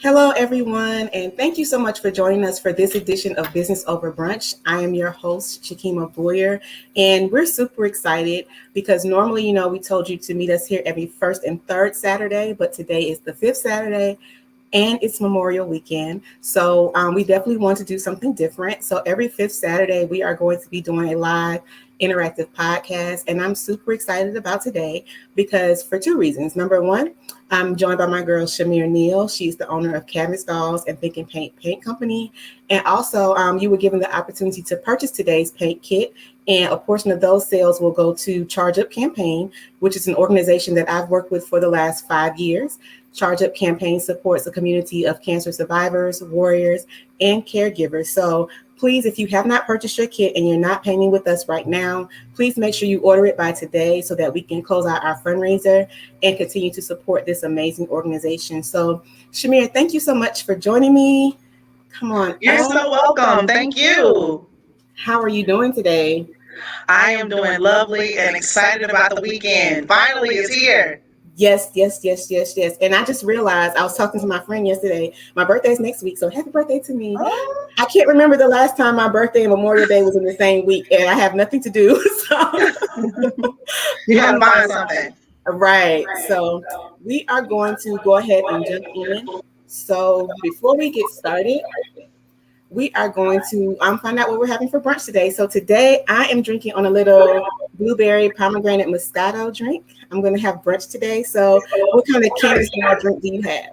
Hello, everyone, and thank you so much for joining us for this edition of Business Over Brunch. I am your host, Shakima Boyer, and we're super excited because normally, we told you to meet us here every first and third Saturday, but today is the fifth Saturday, and it's Memorial Weekend. So we definitely want to do something different. So every fifth Saturday, we are going to be doing a live interactive podcast. And I'm super excited about today because for two reasons. Number one, I'm joined by my girl, Chimere Neal. She's the owner of Canvas Dolls and Think and Paint Company. And also you were given the opportunity to purchase today's paint kit. And a portion of those sales will go to Charge Up Campaign, which is an organization that I've worked with for the last 5 years. Charge Up Campaign supports a community of cancer survivors, warriors, and caregivers. So please, if you have not purchased your kit and you're not painting with us right now, please make sure you order it by today so that we can close out our fundraiser and continue to support this amazing organization. So, Chimere, thank you so much for joining me. Come on. You're so welcome. Thank you. How are you doing today? I am doing lovely and excited about the weekend. Finally, it's here. Yes. And I just realized I was talking to my friend yesterday. My birthday's next week, so happy birthday to me. Oh. I can't remember the last time my birthday and Memorial Day was in the same week, and I have nothing to do. So you gotta find something. Right. So we are going to go ahead and jump in. So before we get started, we are going to find out what we're having for brunch today. So today I am drinking on a little blueberry pomegranate moscato drink. I'm going to have brunch today. So what kind of Canvas Doll drink do you have?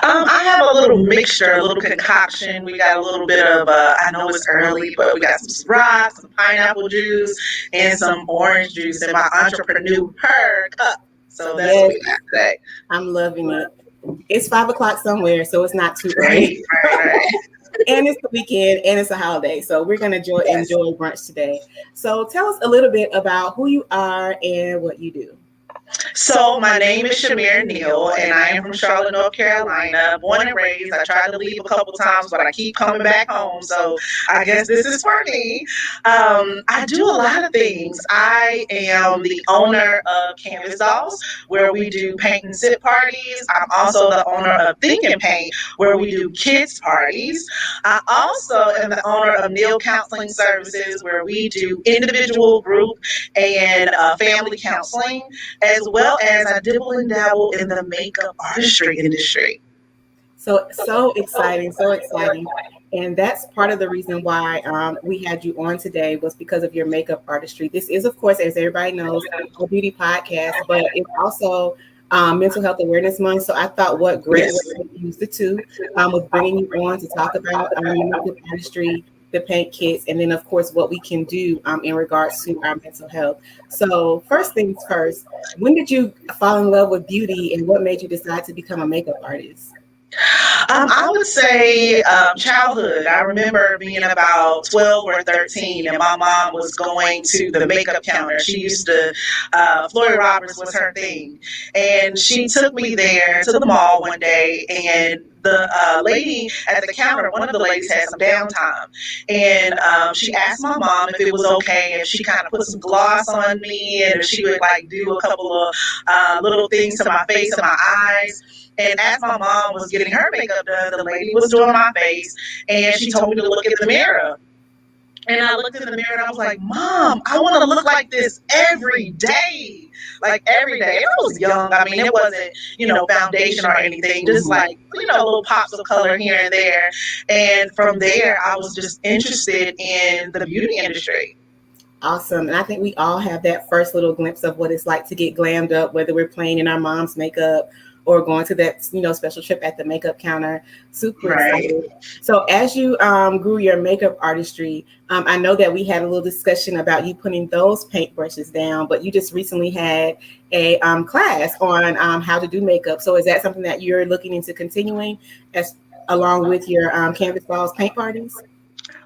I have a little mixture, a little concoction. We got a little bit of, I know it's early, but we got some Ciroc, some pineapple juice, and some orange juice in my entrepreneur cup. So that's what we got today. I'm loving it. It's 5 o'clock somewhere, so it's not too early. Right. And it's the weekend and it's a holiday. So we're going to enjoy brunch today. So tell us a little bit about who you are and what you do. So my name is Chimere Neal, and I am from Charlotte, North Carolina, born and raised. I tried to leave a couple times, but I keep coming back home. So I guess this is for me. I do a lot of things. I am the owner of Canvas Dolls, where we do paint and sip parties. I'm also the owner of Think and Paint, where we do kids parties. I also am the owner of Neal Counseling Services, where we do individual, group, and family counseling, as well as I dibble and dabble in the makeup artistry industry. So exciting. And that's part of the reason why we had you on today was because of your makeup artistry. This is, of course, as everybody knows, a beauty podcast, but it's also Mental Health Awareness Month. So I thought what great way to use the two was bringing you on to talk about makeup artistry, the paint kits, and then of course what we can do in regards to our mental health. So first things first, when did you fall in love with beauty and what made you decide to become a makeup artist? I would say childhood. I remember being about 12 or 13, and my mom was going to the makeup counter. She used to, Floyd Roberts was her thing. And she took me there to the mall one day, and the lady at the counter, one of the ladies had some downtime, and she asked my mom if it was okay if she kind of put some gloss on me and if she would like do a couple of little things to my face and my eyes. And as my mom was getting her makeup done, the lady was doing my face, and she told me to look in the mirror. And I looked in the mirror and I was like, Mom, I want to look like this every day. Like every day. And I was young. I mean, it wasn't, foundation or anything, just like, little pops of color here and there. And from there, I was just interested in the beauty industry. Awesome. And I think we all have that first little glimpse of what it's like to get glammed up, whether we're playing in our mom's makeup or going to that, special trip at the makeup counter. Super excited. So as you grew your makeup artistry, I know that we had a little discussion about you putting those paintbrushes down, but you just recently had a class on how to do makeup. So is that something that you're looking into continuing along with your Canvas Dolls paint parties?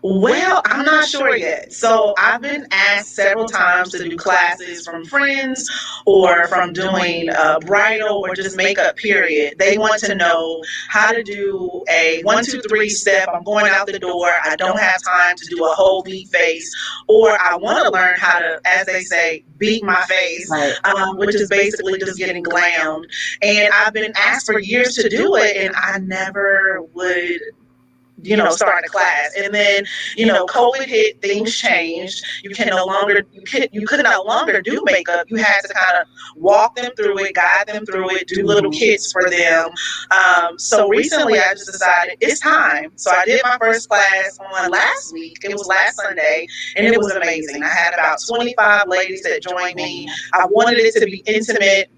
Well, I'm not sure yet. So I've been asked several times to do classes from friends or from doing bridal or just makeup, period. They want to know how to do a 1, 2, 3 step. I'm going out the door. I don't have time to do a whole beat face. Or I want to learn how to, as they say, beat my face, Right. which is basically just getting glammed. And I've been asked for years to do it, and I never would start a class. And then, COVID hit, things changed. You could no longer do makeup. You had to kind of walk them through it, guide them through it, do little kits for them. So recently I just decided it's time. So I did my first class on last week. It was last Sunday, and it was amazing. I had about 25 ladies that joined me. I wanted it to be intimate,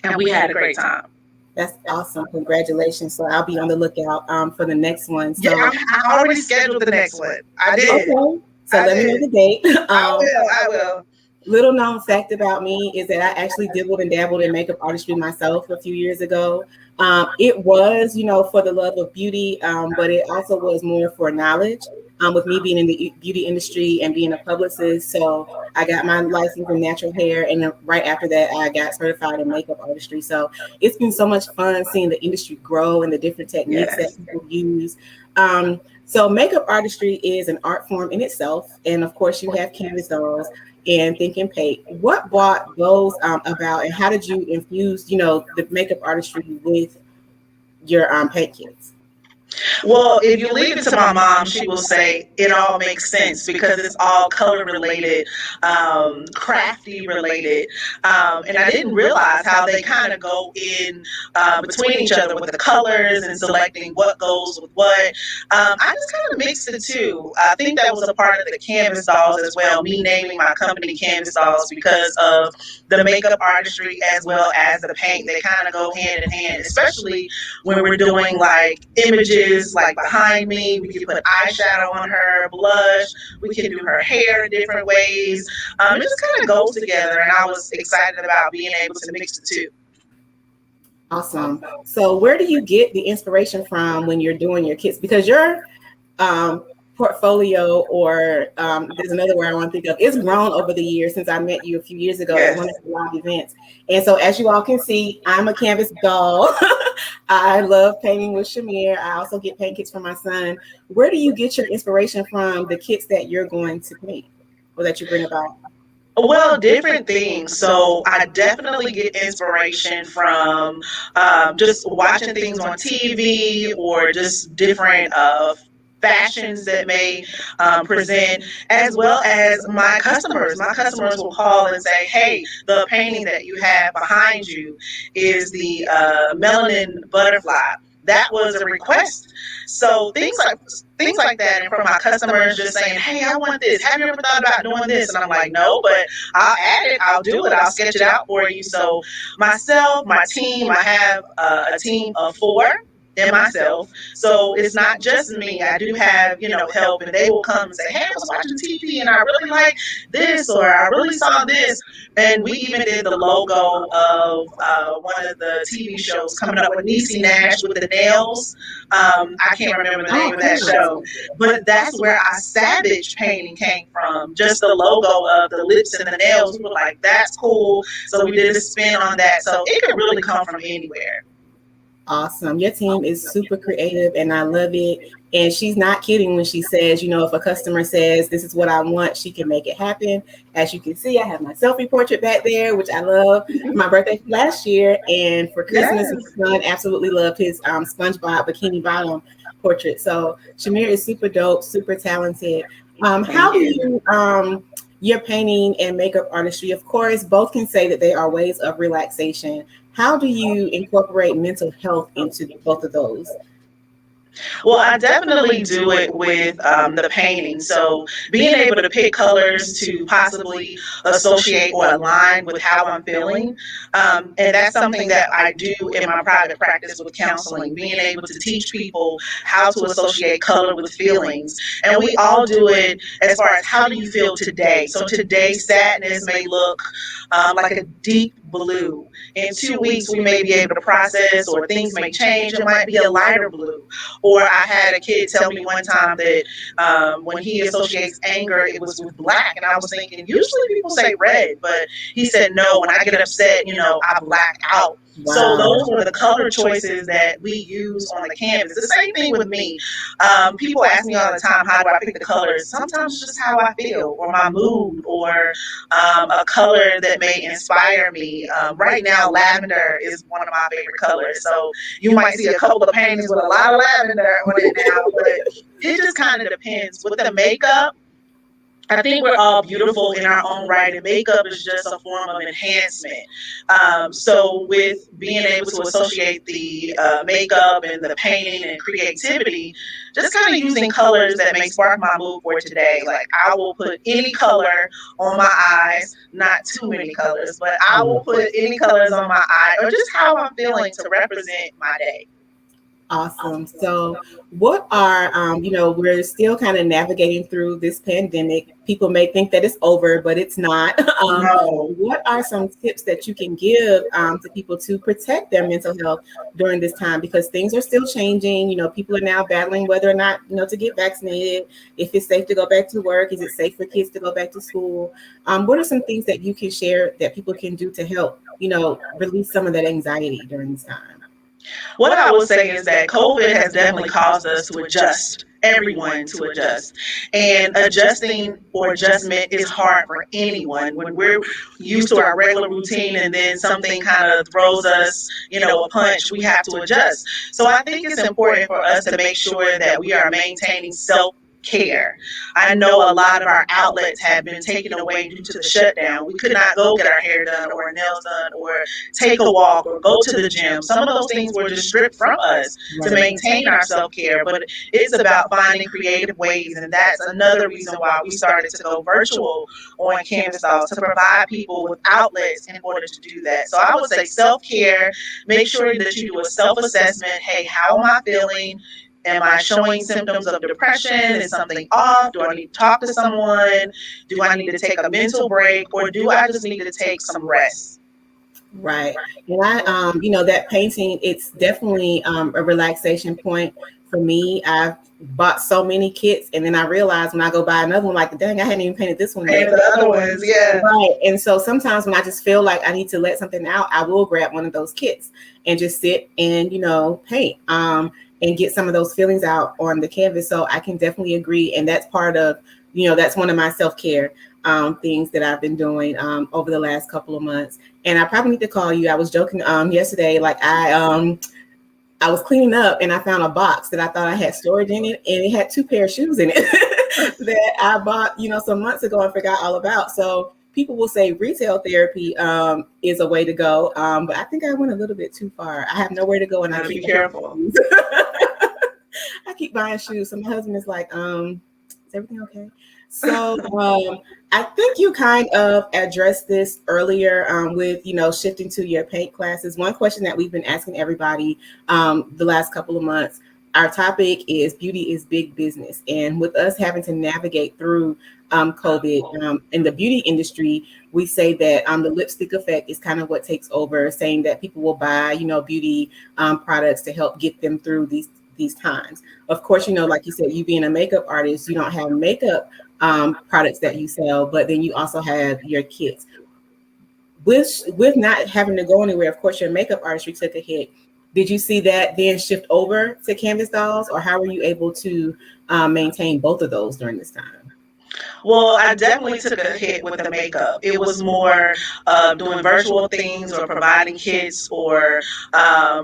and we had a great time. That's awesome. Congratulations. So I'll be on the lookout for the next one. So, yeah, I already scheduled the next one. I did. Okay. So let me know the date. I will. Little known fact about me is that I actually dabbled and dabbled in makeup artistry myself a few years ago. It was, for the love of beauty, but it also was more for knowledge. With me being in the beauty industry and being a publicist, so I got my license in natural hair, and then right after that, I got certified in makeup artistry. So it's been so much fun seeing the industry grow and the different techniques that people use. So makeup artistry is an art form in itself, and of course, you have canvas dolls and Think and Paint. What brought those about, and how did you infuse, the makeup artistry with your paint kits? Well, if you leave it to my mom, she will say it all makes sense because it's all color related, crafty related. And I didn't realize how they kind of go in between each other with the colors and selecting what goes with what. I just kind of mixed the two. I think that was a part of the canvas dolls as well, me naming my company Canvas Dolls because of the makeup artistry as well as the paint. They kind of go hand in hand, especially when we're doing like images like behind me. We can put eyeshadow on her, blush. We can do her hair in different ways. It just kind of goes together, and I was excited about being able to mix the two. Awesome. So where do you get the inspiration from when you're doing your kits? Because your portfolio, or there's another word I want to think of, it's grown over the years since I met you a few years ago at one of the live events. And so as you all can see, I'm a canvas doll. I love painting with Chimere. I also get paint kits for my son. Where do you get your inspiration from, the kits that you're going to paint or that you bring about? Well, different things. So I definitely get inspiration from just watching things on TV or just different fashions that may present, as well as my customers. My customers will call and say, hey, the painting that you have behind you is the melanin butterfly. That was a request. So things like that, and from my customers just saying, hey, I want this. Have you ever thought about doing this? And I'm like, no, but I'll add it, I'll do it, I'll sketch it out for you. So myself, my team, I have a team of 4 and myself. So it's not just me. I do have, help, and they will come and say, hey, I was watching TV and I really like this, or I really saw this. And we even did the logo of one of the TV shows coming up with Niecy Nash with the nails. I can't remember the name of that show, but that's where our Savage painting came from. Just the logo of the lips and the nails. We were like, that's cool. So we did a spin on that. So it could really come from anywhere. Awesome. Your team is super creative and I love it. And she's not kidding when she says, if a customer says, this is what I want, she can make it happen. As you can see, I have my selfie portrait back there, which I love. My birthday last year. And for Christmas, my son absolutely loved his SpongeBob Bikini Bottom portrait. So Chimere is super dope, super talented. How do you, your painting and makeup artistry, of course, both can say that they are ways of relaxation. How do you incorporate mental health into both of those? Well, I definitely do it with the painting. So being able to pick colors to possibly associate or align with how I'm feeling. And that's something that I do in my private practice with counseling, being able to teach people how to associate color with feelings. And we all do it as far as how do you feel today. So today, sadness may look like a deep blue. In 2 weeks, we may be able to process, or things may change. It might be a lighter blue. Or I had a kid tell me one time that when he associates anger, it was with black. And I was thinking, usually people say red, but he said, no, when I get upset, I black out. So Wow. those were the color choices that we use on the canvas. The same thing with me. People ask me all the time, how do I pick the colors? Sometimes it's just how I feel, or my mood, or a color that may inspire me. Right now, lavender is one of my favorite colors. So you might see a couple of paintings with a lot of lavender on it now, but it just kind of depends. With the makeup, I think we're all beautiful in our own right, and makeup is just a form of enhancement. So, with being able to associate the makeup and the painting and creativity, just kind of using colors that may spark my mood for today. Like, I will put any color on my eyes, not too many colors, but I will put any colors on my eye, or just how I'm feeling to represent my day. Awesome. So, what are, we're still kind of navigating through this pandemic. People may think that it's over, but it's not. No. What are some tips that you can give to people to protect their mental health during this time? Because things are still changing. People are now battling whether or not, to get vaccinated, if it's safe to go back to work, is it safe for kids to go back to school? What are some things that you can share that people can do to help, release some of that anxiety during this time? What I would say is that COVID has definitely caused us to adjust, everyone to adjust. And adjusting or adjustment is hard for anyone. When we're used to our regular routine and then something kind of throws us, a punch, we have to adjust. So I think it's important for us to make sure that we are maintaining self-care. I know a lot of our outlets have been taken away due to the shutdown. We could not go get our hair done or our nails done or take a walk or go to the gym. Some of those things were just stripped from us to maintain our self-care, but it's about finding creative ways, and that's another reason why we started to go virtual on Canvas Dolls, to provide people with outlets in order to do that. So I would say self-care, make sure that you do a self-assessment. Hey, how am I feeling? Am I showing symptoms of depression? Is something off? Do I need to talk to someone? Do I need to take a mental break? Or do I just need to take some rest? Right. And that painting, it's definitely a relaxation point for me. I've bought so many kits, and then I realized when I go buy another one, like, dang, I hadn't even painted this one yet. And the other ones, yeah. Right. And so sometimes when I just feel like I need to let something out, I will grab one of those kits and just sit and, paint and get some of those feelings out on the canvas. So I can definitely agree. And that's part of, that's one of my self-care things that I've been doing over the last couple of months. And I probably need to call you. I was joking yesterday, like I was cleaning up and I found a box that I thought I had storage in it, and it had 2 pair of shoes in it that I bought, some months ago and forgot all about. So people will say retail therapy is a way to go, but I think I went a little bit too far. I have nowhere to go, and I keep be careful. I keep buying shoes. So my husband is like, is everything okay? So I think you kind of addressed this earlier with, shifting to your paint classes. One question that we've been asking everybody the last couple of months, our topic is beauty is big business. And with us having to navigate through COVID in the beauty industry, we say that the lipstick effect is kind of what takes over, saying that people will buy, beauty products to help get them through these times. Of course, like you said, you being a makeup artist, you don't have makeup products that you sell, but then you also have your kits. With not having to go anywhere, of course, your makeup artistry took a hit. Did you see that then shift over to Canvas Dolls, or how were you able to maintain both of those during this time? Well, I definitely took a hit with the makeup. It was more doing virtual things or providing kits or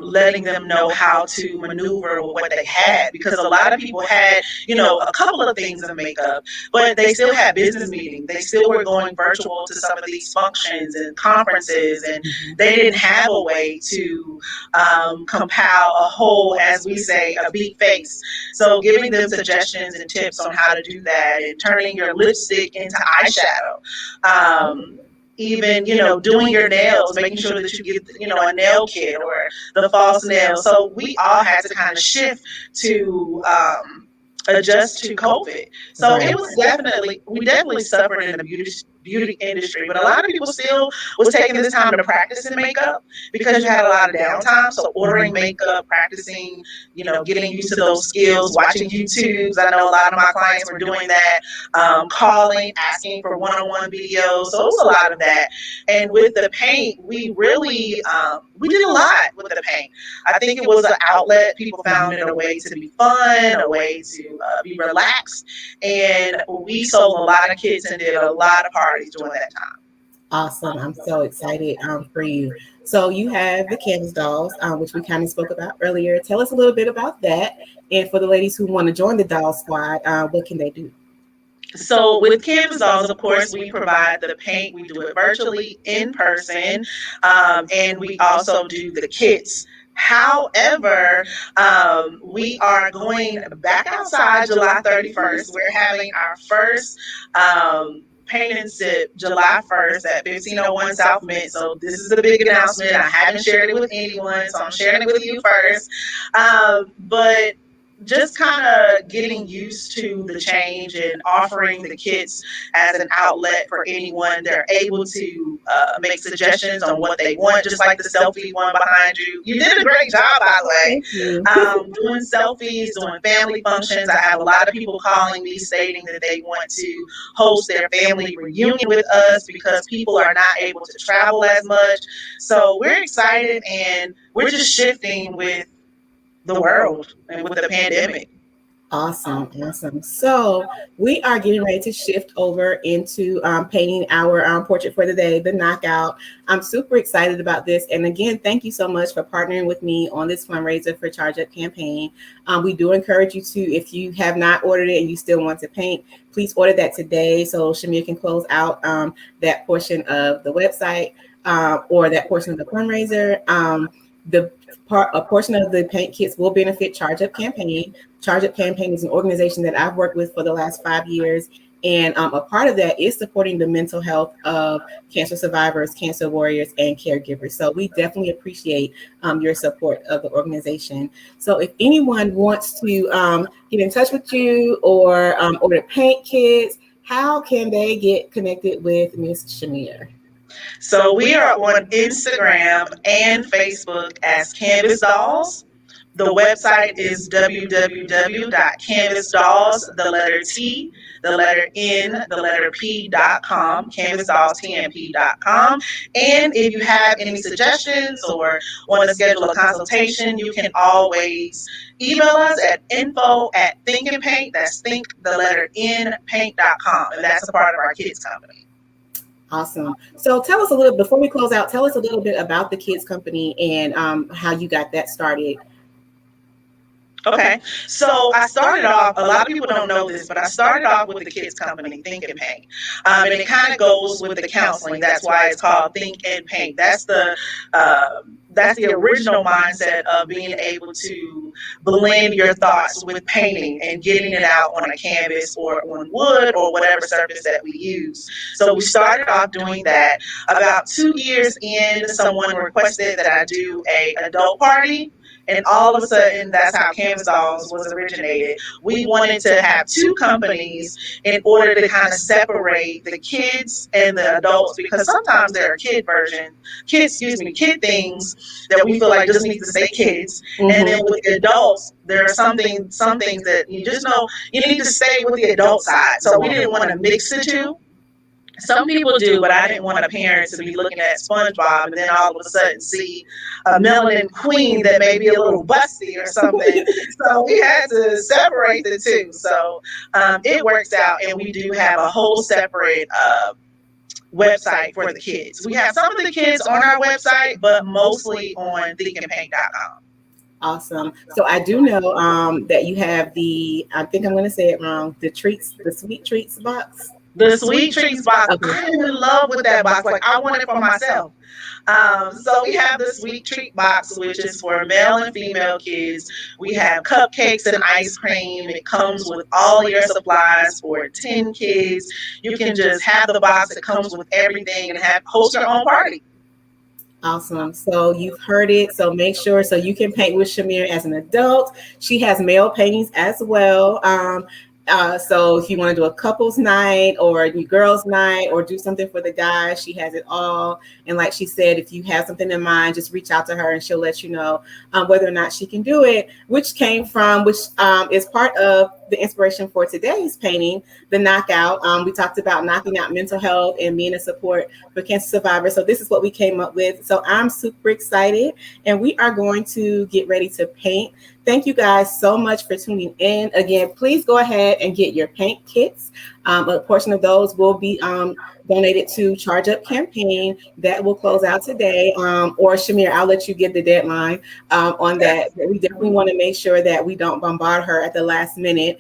letting them know how to maneuver with what they had, because a lot of people had, a couple of things in makeup, but they still had business meetings. They still were going virtual to some of these functions and conferences, and they didn't have a way to compile a whole, as we say, a big face. So giving them suggestions and tips on how to do that, and turning your lipstick into eyeshadow. Even, doing your nails, making sure that you get, a nail kit or the false nail. So we all had to kind of shift to adjust to COVID. So it was we definitely suffered in the beauty industry, but a lot of people still was taking this time to practice in makeup because you had a lot of downtime. So ordering makeup, practicing, getting used to those skills, watching YouTubes. I know a lot of my clients were doing that, calling, asking for one-on-one videos. So it was a lot of that. And with the paint, we really we did a lot with the paint. I think it was an outlet. People found it a way to be fun, a way to be relaxed, and we sold a lot of kits and did a lot of parties during that time. Awesome. I'm so excited for you. So you have the Canvas dolls, which we kind of spoke about earlier. Tell us a little bit about that. And for the ladies who want to join the doll squad, what can they do? So with Canvas dolls, of course, we provide the paint. We do it virtually, in person, and we also do the kits. However, we are going back outside July 31st. We're having our first paint and sip July 1st at 1501 South Mint. So this is the big announcement. I haven't shared it with anyone, so I'm sharing it with you first. But just kind of getting used to the change and offering the kits as an outlet for anyone. They're able to make suggestions on what they want, just like the selfie one behind you. You did a great job, by the way. Doing selfies, doing family functions. I have a lot of people calling me stating that they want to host their family reunion with us because people are not able to travel as much. So we're excited, and we're just shifting with the world and with the pandemic. Awesome. So we are getting ready to shift over into painting our portrait for the day, the knockout. I'm super excited about this. And again, thank you so much for partnering with me on this fundraiser for Charge Up campaign. We do encourage you to, if you have not ordered it and you still want to paint, please order that today so Chimere can close out that portion of the website or that portion of the fundraiser. A portion of the paint kits will benefit Charge Up Campaign. Charge Up Campaign is an organization that I've worked with for the last 5 years. And a part of that is supporting the mental health of cancer survivors, cancer warriors, and caregivers. So we definitely appreciate your support of the organization. So if anyone wants to get in touch with you or order paint kits, how can they get connected with Miss Chimere? So we are on Instagram and Facebook as Canvas Dolls. The website is www.canvasdolls, the letter T, the letter N, the letter P.com, canvasdollstnp.com. And if you have any suggestions or want to schedule a consultation, you can always email us at info@thinkandpaint. That's think, the letter N, paint.com. And that's a part of our kids company. Awesome. So tell us a little, before we close out, tell us a little bit about the kids company and how you got that started. Okay, so I started off, a lot of people don't know this, but I started off with the kids company, Think and Paint. And it kind of goes with the counseling. That's why it's called Think and Paint. That's the original mindset of being able to blend your thoughts with painting and getting it out on a canvas or on wood or whatever surface that we use. So we started off doing that. About 2 years in, someone requested that I do an adult party. And all of a sudden, that's how Canvas Dolls was originated. We wanted to have two companies in order to kind of separate the kids and the adults, because sometimes there are kid things that we feel like just need to say kids. Mm-hmm. And then with the adults, there are some things that you just know you need to stay with the adult side. So we didn't want to mix the two. Some people do, but I didn't want a parent to be looking at SpongeBob and then all of a sudden see a melanin queen that may be a little busty or something. So we had to separate the two. So it works out, and we do have a whole separate website for the kids. We have some of the kids on our website, but mostly on thinkandpaint.com. Awesome. So I do know that you have I think I'm going to say it wrong, the sweet treats box. The sweet treats box. Okay. I'm in love with that box. Like, I want it for myself. So we have the sweet treat box, which is for male and female kids. We have cupcakes and ice cream. It comes with all your supplies for 10 kids. You can just have the box. It comes with everything and host your own party. Awesome. So you've heard it. So make sure so you can paint with Chimere as an adult. She has male paintings as well. So if you want to do a couples night or a girls night or do something for the guys, she has it all. And like she said, if you have something in mind, just reach out to her and she'll let you know whether or not she can do it, which is part of the inspiration for today's painting, the knockout. We talked about knocking out mental health and being a support for cancer survivors. So this is what we came up with. So I'm super excited and we are going to get ready to paint. Thank you guys so much for tuning in. Again, please go ahead and get your paint kits. A portion of those will be donated to Charge Up Campaign. That will close out today. Or Chimere, I'll let you give the deadline on that. But we definitely want to make sure that we don't bombard her at the last minute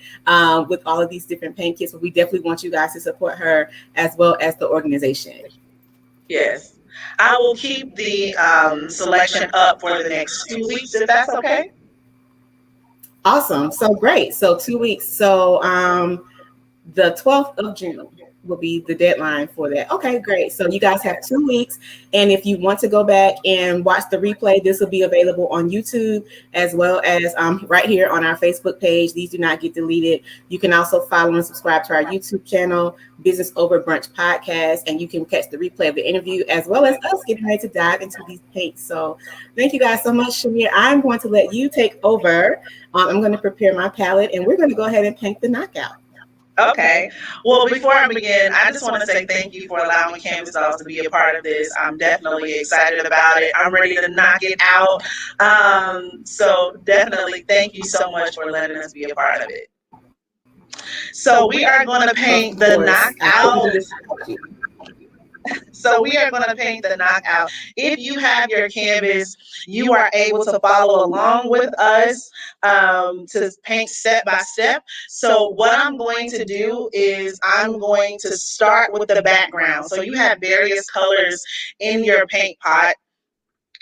with all of these different paint kits. But we definitely want you guys to support her as well as the organization. Yes. I will keep the selection up for the next 2 weeks, if that's okay. Awesome. So great. So 2 weeks. So the 12th of June will be the deadline for that. Okay, great. So you guys have 2 weeks. And if you want to go back and watch the replay, this will be available on YouTube as well as right here on our Facebook page. These do not get deleted. You can also follow and subscribe to our YouTube channel, Business Over Brunch Podcast, and you can catch the replay of the interview as well as us getting ready to dive into these paints. So thank you guys so much, Chimere. I'm going to let you take over. I'm going to prepare my palette and we're going to go ahead and paint the knockout. Okay. Well, before I begin, I just want to say thank you for allowing Canvas Dolls to be a part of this. I'm definitely excited about it. I'm ready to knock it out. So definitely thank you so much for letting us be a part of it. So we are going to paint the knockout. So we are going to paint the knockout. If you have your canvas, you are able to follow along with us to paint step by step. So what I'm going to do is I'm going to start with the background. So you have various colors in your paint pot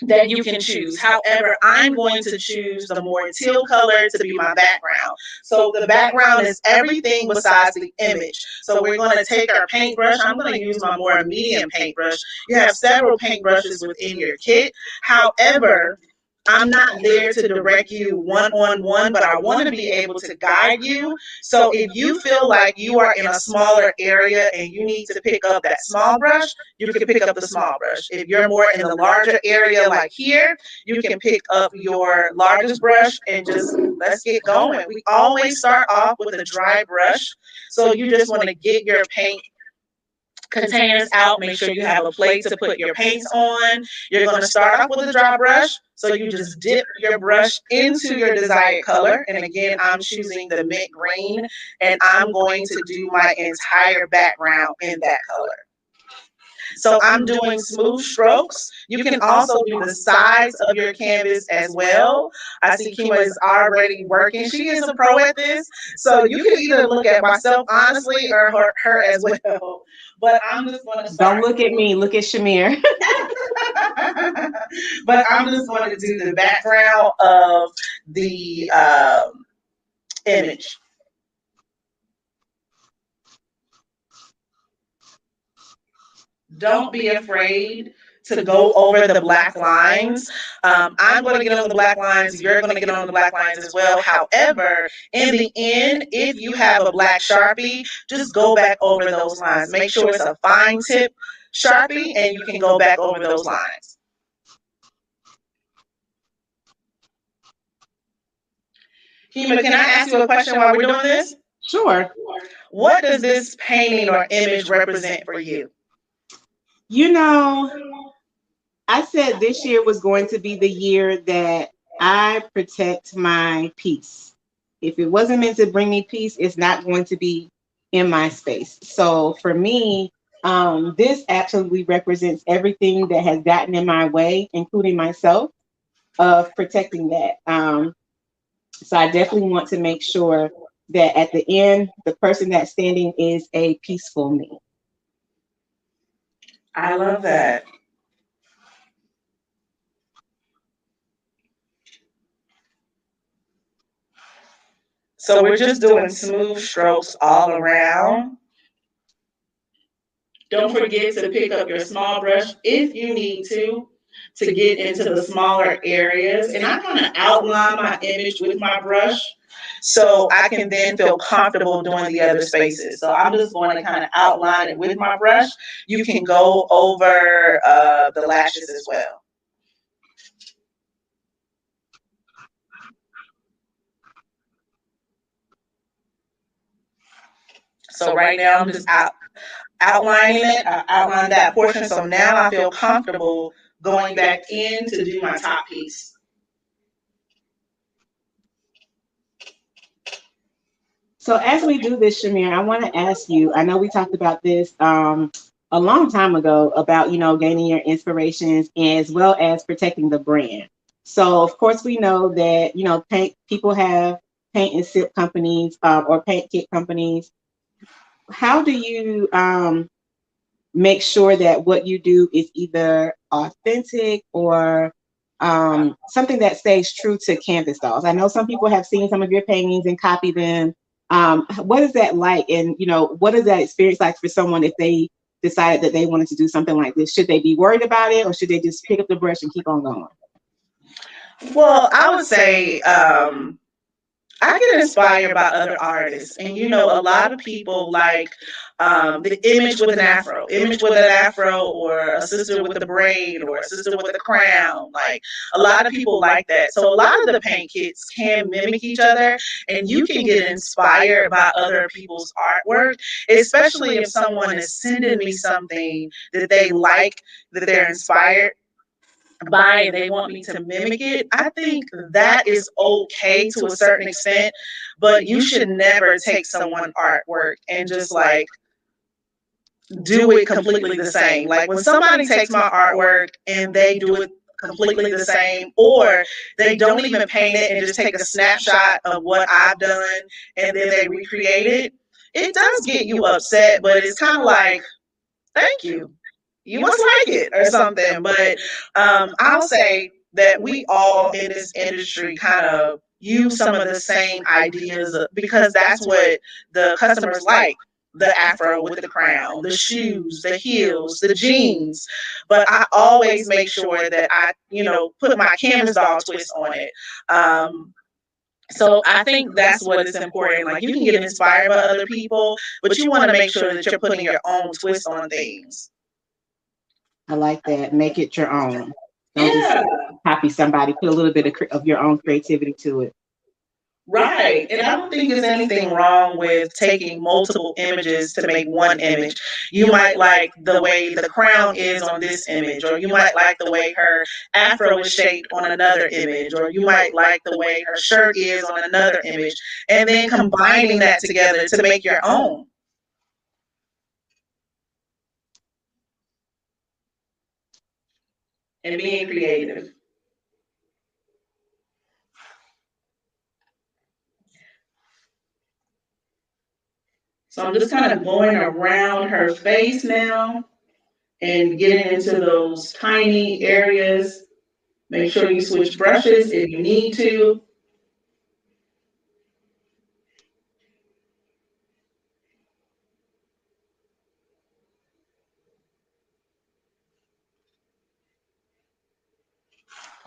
that you can choose. However, I'm going to choose the more teal color to be my background. So the background is everything besides the image. So we're going to take our paintbrush. I'm going to use my more medium paintbrush. You have several paintbrushes within your kit. However, I'm not there to direct you one-on-one, but I want to be able to guide you. So if you feel like you are in a smaller area and you need to pick up that small brush, you can pick up the small brush. If you're more in the larger area like here, you can pick up your largest brush and just let's get going. We always start off with a dry brush. So you just want to get your paint containers out. Make sure you have a plate to put your paints on. You're going to start off with a dry brush. So you just dip your brush into your desired color. And again, I'm choosing the mint green and I'm going to do my entire background in that color. So I'm doing smooth strokes. You can also do the sides of your canvas as well. I see Kima is already working. She is a pro at this. So you can either look at myself honestly or her as well. But I'm just going to start. Don't look at me. Look at Chimere. But I'm just going to do the background of the image. Don't be afraid to go over the black lines. I'm going to get on the black lines. You're going to get on the black lines as well. However, in the end, if you have a black Sharpie, just go back over those lines. Make sure it's a fine tip Sharpie and you can go back over those lines. Kima, can I ask you a question while we're doing this? Sure. What does this painting or image represent for you? You know, I said this year was going to be the year that I protect my peace. If it wasn't meant to bring me peace, it's not going to be in my space. So for me, this absolutely represents everything that has gotten in my way, including myself, of protecting that. So I definitely want to make sure that at the end, the person that's standing is a peaceful me. I love that. So we're just doing smooth strokes all around. Don't forget to pick up your small brush if you need to. to get into the smaller areas. And I kind of outline my image with my brush so I can then feel comfortable doing the other spaces. So I'm just going to kind of outline it with my brush. You can go over the lashes as well. So right now I'm just outlining it. I outlined that portion. So now I feel comfortable going back in to do my top piece. So as we do this, Chimere, I want to ask you, I know we talked about this a long time ago about, gaining your inspirations as well as protecting the brand. So of course we know that, paint people have paint and sip companies or paint kit companies. How do you make sure that what you do is either authentic or something that stays true to canvas dolls? I know some people have seen some of your paintings and copy them. What is that like? And, what is that experience like for someone if they decided that they wanted to do something like this? Should they be worried about it or should they just pick up the brush and keep on going? Well, I would say I get inspired by other artists, and a lot of people like the image with an afro, or a sister with a braid, or a sister with a crown. Like a lot of people like that. So a lot of the paint kits can mimic each other, and you can get inspired by other people's artwork, especially if someone is sending me something that they like, that they're inspired by and they want me to mimic it. I think that is okay to a certain extent, but you should never take someone's artwork and just like do it completely the same. Like when somebody takes my artwork and they do it completely the same, or they don't even paint it and just take a snapshot of what I've done and then they recreate it, it does get you upset, but it's kind of like, thank you. You must like it or something. But I'll say that we all in this industry kind of use some of the same ideas because that's what the customers like. The afro with the crown, the shoes, the heels, the jeans. But I always make sure that I, put my canvas doll twist on it. So I think that's what is important. Like you can get inspired by other people, but you want to make sure that you're putting your own twist on things. I like that. Make it your own. Don't just Yeah, copy somebody. Put a little bit of your own creativity to it. right. And I don't think there's anything wrong with taking multiple images to make one image. You might like the way the crown is on this image, or you might like the way her afro is shaped on another image, or you might like the way her shirt is on another image, and then combining that together to make your own. And being creative. So I'm just kind of going around her face now and getting into those tiny areas. Make sure you switch brushes if you need to.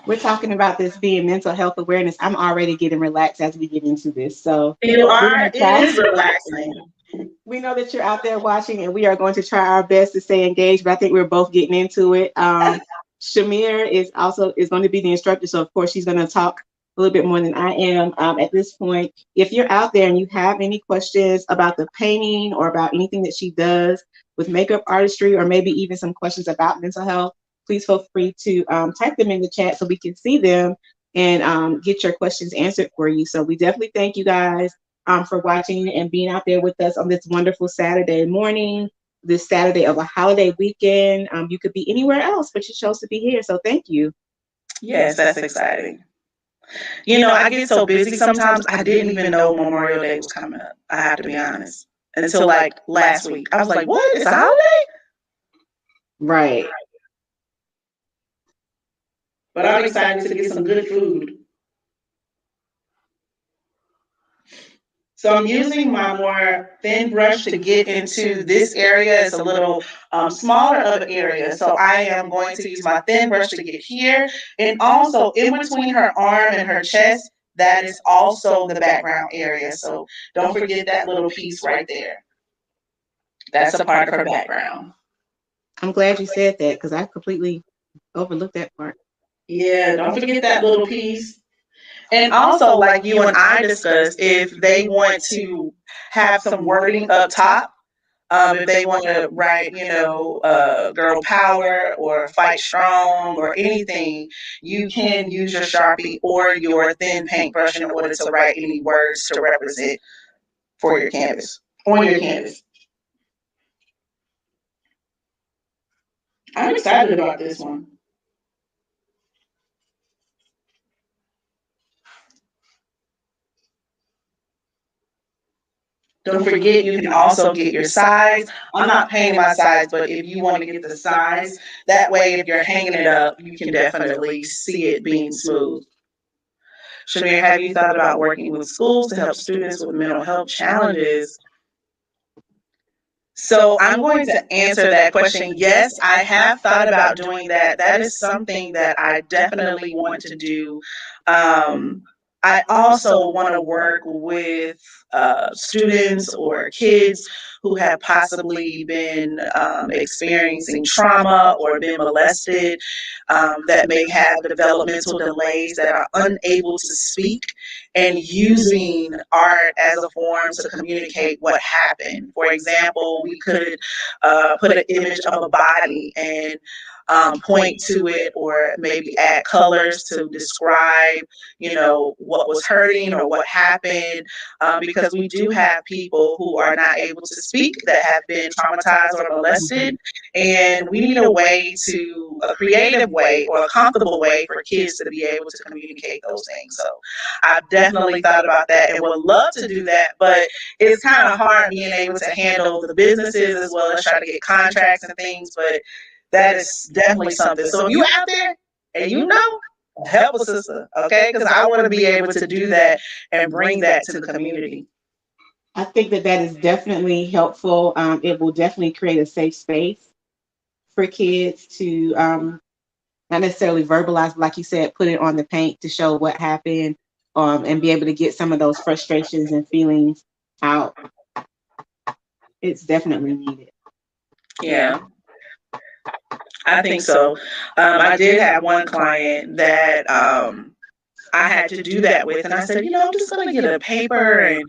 We're talking about this being mental health awareness. I'm already getting relaxed as we get into this. So You we're are, going to it try. is relaxing. We know that you're out there watching, and we are going to try our best to stay engaged. But I think we're both getting into it. Chimere is going to be the instructor, so of course she's going to talk a little bit more than I am at this point. If you're out there and you have any questions about the painting or about anything that she does with makeup artistry, or maybe even some questions about mental health, please feel free to type them in the chat so we can see them and get your questions answered for you. So we definitely thank you guys for watching and being out there with us on this wonderful Saturday morning, this Saturday of a holiday weekend. You could be anywhere else, but you chose to be here. So thank you. Yes, that's exciting. I get so busy sometimes I didn't even know Memorial Day was coming up. I have to be honest. Until like last week. I was like, what? It's a holiday? Right. But I'm excited to get some good food. So I'm using my more thin brush to get into this area. It's a little smaller of an area. So I am going to use my thin brush to get here. And also in between her arm and her chest, that is also the background area. So don't forget that little piece right there. That's a part of her background. I'm glad you said that because I completely overlooked that part. Yeah, don't forget that little piece. And also, like you and I discussed, if they want to have some wording up top, if they want to write, girl power or fight strong or anything, you can use your Sharpie or your thin paintbrush in order to write any words to represent for your canvas, on your canvas. I'm excited about this one. Don't forget, you can also get your size. I'm not painting my size, but if you want to get the size, that way, if you're hanging it up, you can definitely see it being smooth. Chimere, have you thought about working with schools to help students with mental health challenges? So I'm going to answer that question. Yes, I have thought about doing that. That is something that I definitely want to do. I also want to work with students or kids who have possibly been experiencing trauma or been molested, that may have developmental delays, that are unable to speak, and using art as a form to communicate what happened. For example, we could put an image of a body and point to it, or maybe add colors to describe, what was hurting or what happened, because we do have people who are not able to speak that have been traumatized or molested, and we need a creative way or a comfortable way for kids to be able to communicate those things. So I've definitely thought about that and would love to do that, but it's kind of hard being able to handle the businesses as well as try to get contracts and things, but that is definitely something. So if you out there and help a sister, okay? Because I want to be able to do that and bring that to the community. I think that that is definitely helpful. It will definitely create a safe space for kids to not necessarily verbalize, but like you said, put it on the paint to show what happened, and be able to get some of those frustrations and feelings out. It's definitely needed. Yeah, I think so. I did have one client that I had to do that with, and I said, I'm just going to get a paper and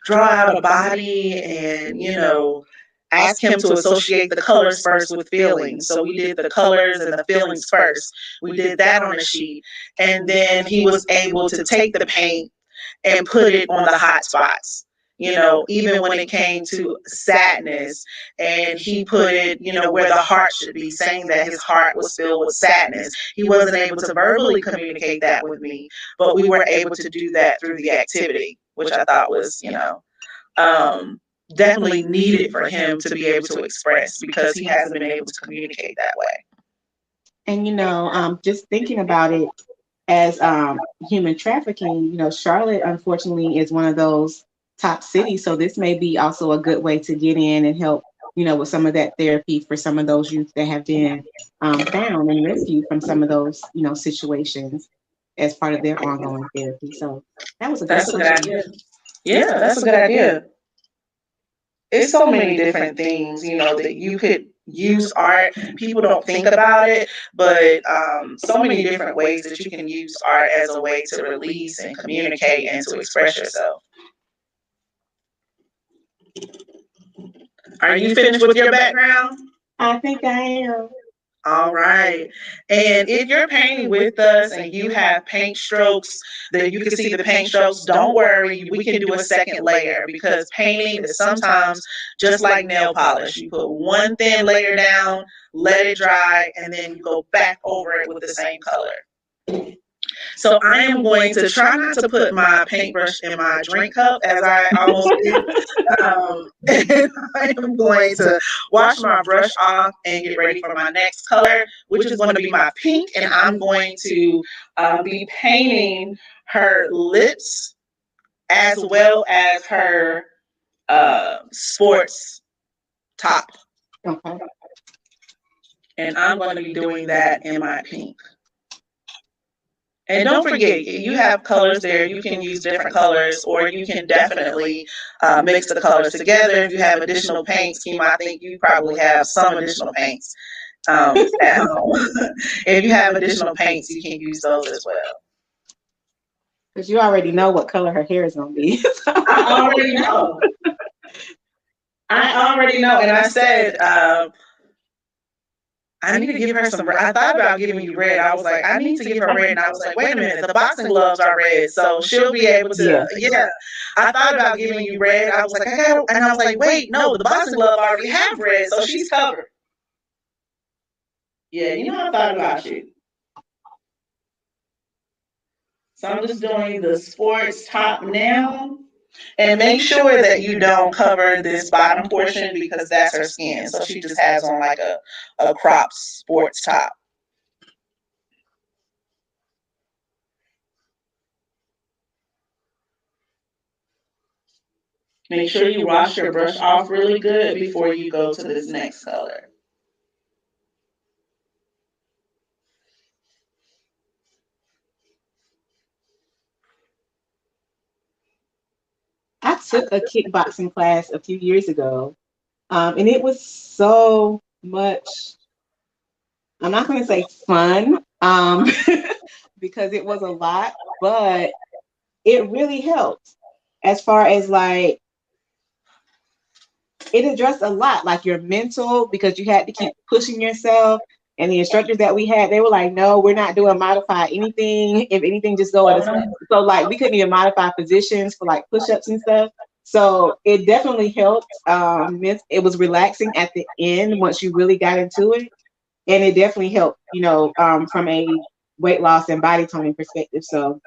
draw out a body and, ask him to associate the colors first with feelings. So we did the colors and the feelings first. We did that on a sheet. And then he was able to take the paint and put it on the hot spots. Even when it came to sadness, and he put it, where the heart should be, saying that his heart was filled with sadness. He wasn't able to verbally communicate that with me, but we were able to do that through the activity, which I thought was, um, definitely needed for him to be able to express, because he hasn't been able to communicate that way. And just thinking about it as human trafficking, Charlotte unfortunately is one of those top cities. So this may be also a good way to get in and help, with some of that therapy for some of those youth that have been found and rescued from some of those, situations as part of their ongoing therapy. So that was a great That's a good question. idea. Yeah, that's a good idea. It's so many different things, that you could use art. People don't think about it, but so many different ways that you can use art as a way to release and communicate and to express yourself. Are you finished with your background? I think I am. All right. And if you're painting with us and you have paint strokes that you can see the paint strokes, don't worry. We can do a second layer, because painting is sometimes just like nail polish. You put one thin layer down, let it dry, and then you go back over it with the same color. So I am going to try not to put my paintbrush in my drink cup, as I almost did. And I am going to wash my brush off and get ready for my next color, which is going to be my pink. And I'm going to be painting her lips as well as her sports top. Okay. And I'm going to be doing that in my pink. And don't forget, you have colors there. You can use different colors, or you can definitely mix the colors together. If you have additional paints, Kima, I think you probably have some additional paints at home. If you have additional paints, you can use those as well. Because you already know what color her hair is going to be. I already know. I already know. And I said, I need to give her some red. I thought about giving you red. I was like, I need to give her red. And I was like, wait a minute, the boxing gloves are red. So she'll be able to, yeah. I thought about giving you red. I was like, and I was like, wait, no, the boxing glove already have red. So she's covered. Yeah, you know, I thought about you. So I'm just doing the sports top now. And make sure that you don't cover this bottom portion because that's her skin. So she just has on like a crop sports top. Make sure you wash your brush off really good before you go to this next color. I took a kickboxing class a few years ago, and it was so much, I'm not going to say fun, because it was a lot, but it really helped as far as like, it addressed a lot, like your mental, because you had to keep pushing yourself. And the instructors that we had, they were like, no, we're not doing modify anything. If anything, just go at us. So like we couldn't even modify positions for like push-ups and stuff. So it definitely helped. It was relaxing at the end once you really got into it. And it definitely helped, you know, from a weight loss and body toning perspective. So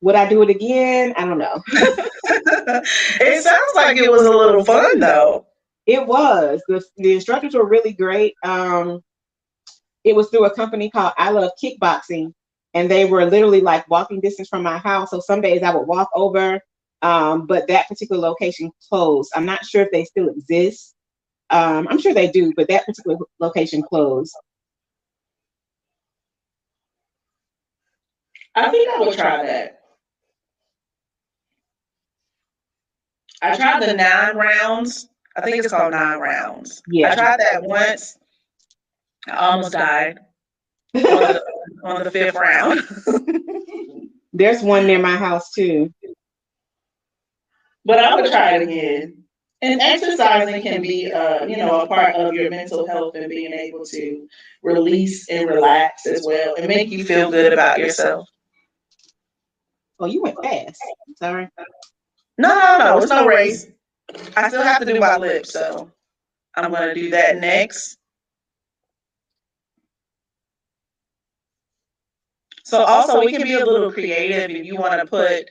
would I do it again? I don't know. It sounds like it was a little fun though. It was. The instructors were really great. It was through a company called I Love Kickboxing, and they were literally like walking distance from my house. So some days I would walk over, but that particular location closed. I'm not sure if they still exist. I'm sure they do, but that particular location closed. I think I would try that. I tried the 9 rounds. I think it's called 9 rounds. Yeah. I tried that once. I almost died on the 5th round. There's one near my house too. But I would try it again. And exercising can be, a part of your mental health and being able to release and relax as well and make you feel good about yourself. Oh, you went fast. Sorry. No, it's no race. I still have to do my lips, so I'm going to do that next. So also we can be a little creative if you want to put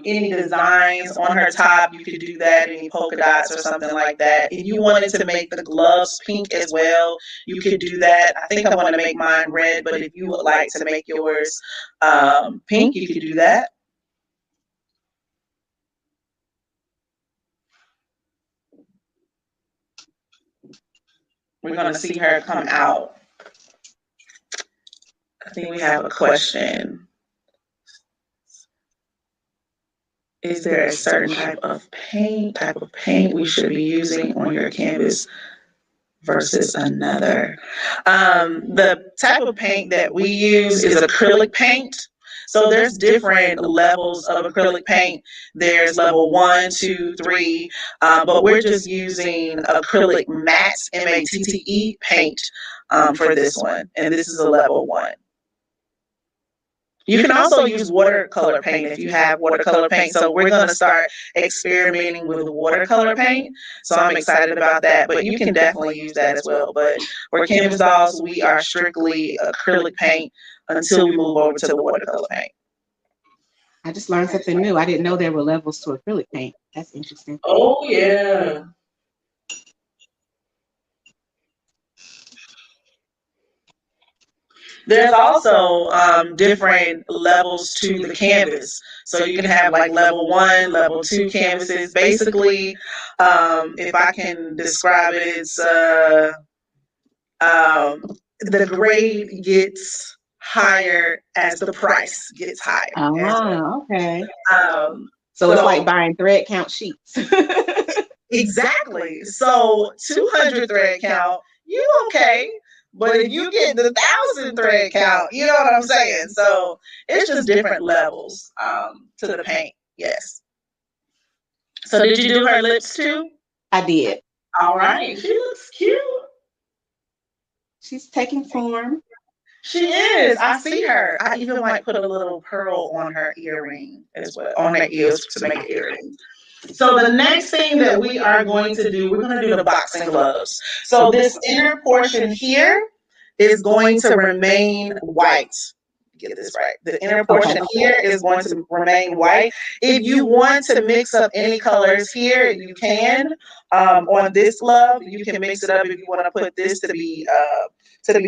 any designs on her top. You could do that, any polka dots or something like that. If you wanted to make the gloves pink as well, you could do that. I think I want to make mine red, but if you would like to make yours pink, you could do that. We're going to see her come out. I think we have a question. Is there a certain type of paint we should be using on your canvas versus another? The type of paint that we use is acrylic paint. So there's different levels of acrylic paint. There's level 1, 2, 3, but we're just using acrylic matte, MATTE paint for this one, and this is a level 1. You can also use watercolor paint if you have watercolor paint. So we're going to start experimenting with watercolor paint. So I'm excited about that, but you can definitely use that as well. But for canvas dolls, we are strictly acrylic paint until we move over to the watercolor paint. I just learned something new. I didn't know there were levels to acrylic paint. That's interesting. Oh, yeah. There's also different levels to the canvas. So you can have like level 1, level 2 canvases. Basically, if I can describe it, it's the grade gets higher as the price gets higher. Okay. So it's So like buying thread count sheets. exactly. So 200 thread count, you okay. But if you get the 1,000 thread count, you know what I'm saying? So it's just different levels to the paint. Yes. So did you do her lips too? I did. All right. She looks cute. She's taking form. She is. I see her. I even might put a little pearl on her earring as well, on her ears to make earrings. So the next thing that we are going to do, we're going to do the boxing gloves. So this inner portion here is going to remain white. Get this right. The inner portion here is going to remain white. If you want to mix up any colors here, you can. On this glove, you can mix it up if you want to put this to be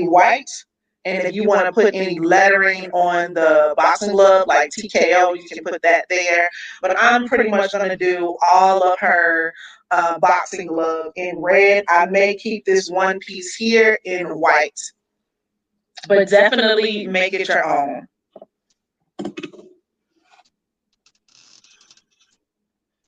white. And if you want to put any lettering on the boxing glove, like TKO, you can put that there. But I'm pretty much going to do all of her boxing glove in red. I may keep this one piece here in white, but definitely make it your own.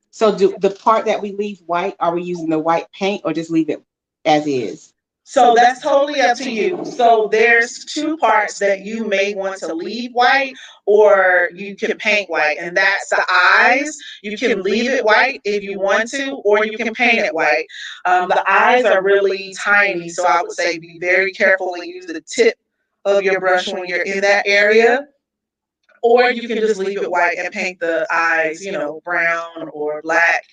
So do the part that we leave white, are we using the white paint or just leave it as is? So that's totally up to you. So there's two parts that you may want to leave white or you can paint white, and that's the eyes. You can leave it white if you want to, or you can paint it white. The eyes are really tiny, so I would say be very careful and use the tip of your brush when you're in that area. Or you can just leave it white and paint the eyes, brown or black.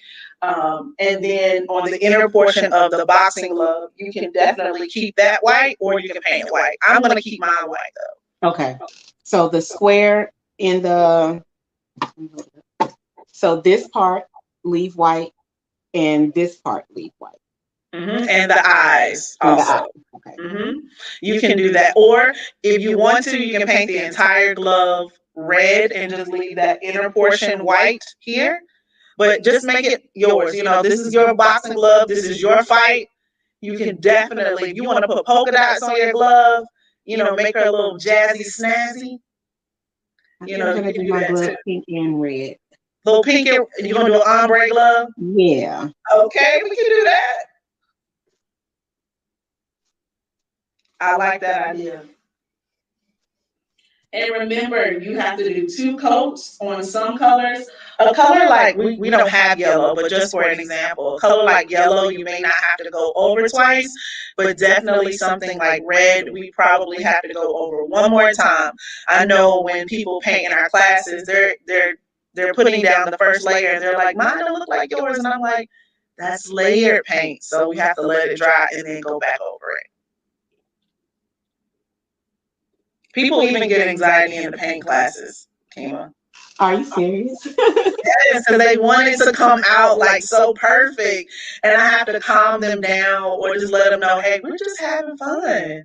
And then on the inner portion of the boxing glove, you can definitely keep that white or you can paint it white. I'm going to keep mine white though. Okay. So the square in the, so this part leave white and this part leave white. Mm-hmm. And the eyes also. The eyes. Okay. Mm-hmm. You can do that. Or if you want to, you can paint the entire glove red and just leave that inner portion white here. But just make it yours. This is your boxing glove. This is your fight. You can definitely, if you want to put polka dots on your glove, make her a little jazzy, snazzy. I'm gonna do my glove pink and red. Little pink, you're gonna do an ombre glove? Yeah. Okay, we can do that. I like that idea. And remember, you have to do 2 coats on some colors. A color like, we don't have yellow, but just for an example, a color like yellow, you may not have to go over twice, but definitely something like red, we probably have to go over one more time. I know when people paint in our classes, they're putting down the first layer and they're like, mine don't look like yours. And I'm like, that's layered paint. So we have to let it dry and then go back over it. People even get anxiety in the paint classes, Kima. Are you serious? Yes, because they want it to come out like so perfect, and I have to calm them down or just let them know, hey, we're just having fun.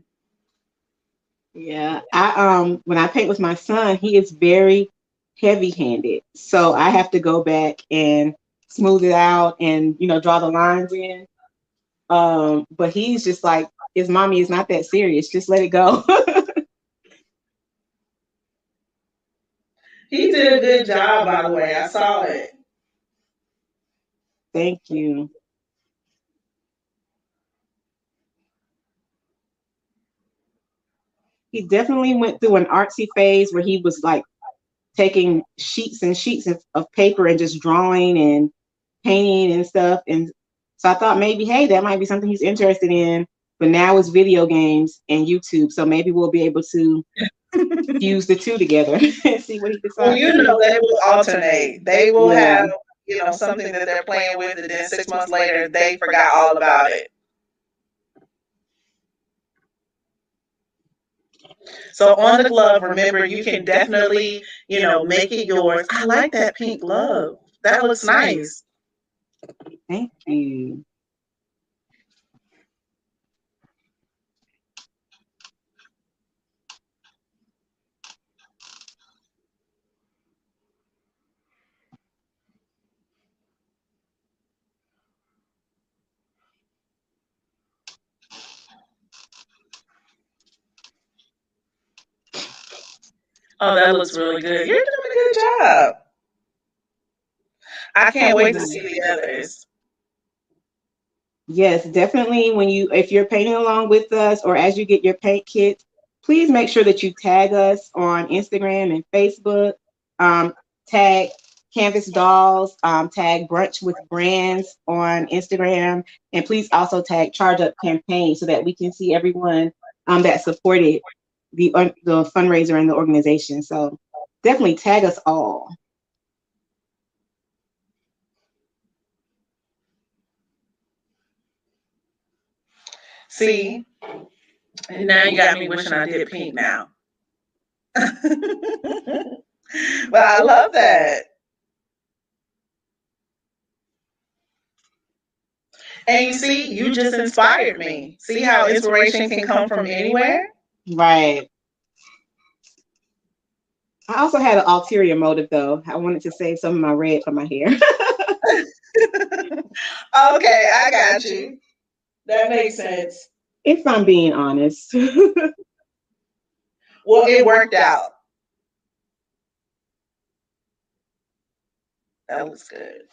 Yeah, I when I paint with my son, he is very heavy-handed, so I have to go back and smooth it out and draw the lines in. But he's just like, his mommy is not that serious. Just let it go. He did a good job, by the way. I saw it. Thank you. He definitely went through an artsy phase where he was like taking sheets and sheets of paper and just drawing and painting and stuff. And so I thought maybe, hey, that might be something he's interested in. But now it's video games and YouTube. So maybe we'll be able to fuse the two together and see what he decides. Well, they will alternate. They will have, something that they're playing with, and then 6 months later, they forgot all about it. So on the glove, remember, you can definitely, make it yours. I like that pink glove. That looks nice. Thank you. Oh, that looks really good. You're doing a good job. I can't wait to see the others. Yes, definitely. If you're painting along with us or as you get your paint kits, please make sure that you tag us on Instagram and Facebook. Tag Canvas Dolls, tag Brunch with Brands on Instagram, and please also tag Charge Up Campaign so that we can see everyone that supported the fundraiser and the organization. So definitely tag us all. See, and now you got me wishing I did pink now. But I love that. And you see, you just inspired me. See how inspiration can come from anywhere? Right. I also had an ulterior motive, though. I wanted to save some of my red for my hair. Okay, I got you. That makes sense. If I'm being honest. Well, it worked out. That looks good.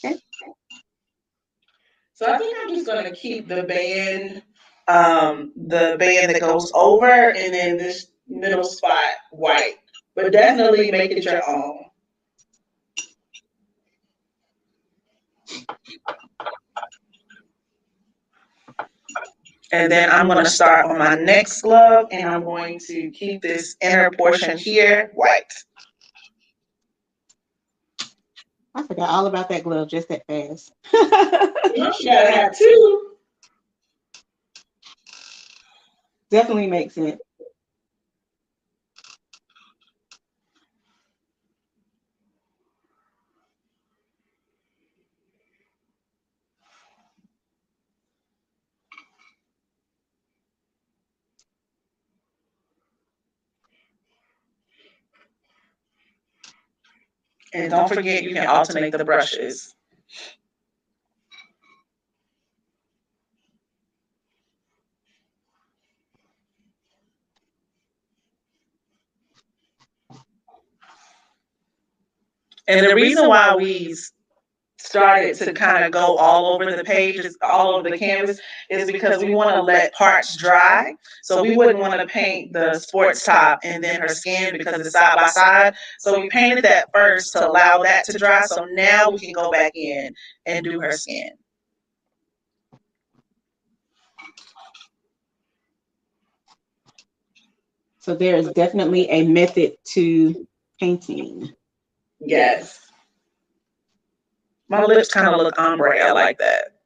Okay. So I think I'm just gonna keep the band that goes over, and then this middle spot white. But definitely make it your own. And then I'm going to start on my next glove, and I'm going to keep this inner portion here white. I forgot all about that glove just that fast. You gotta have two. Definitely makes sense. And don't forget, you can alternate the brushes. And the reason why we started to kind of go all over the pages, all over the canvas, is because we want to let parts dry. So we wouldn't want to paint the sports top and then her skin because it's side by side. So we painted that first to allow that to dry. So now we can go back in and do her skin. So there is definitely a method to painting. Yes. My lips kind of look ombre. I like that.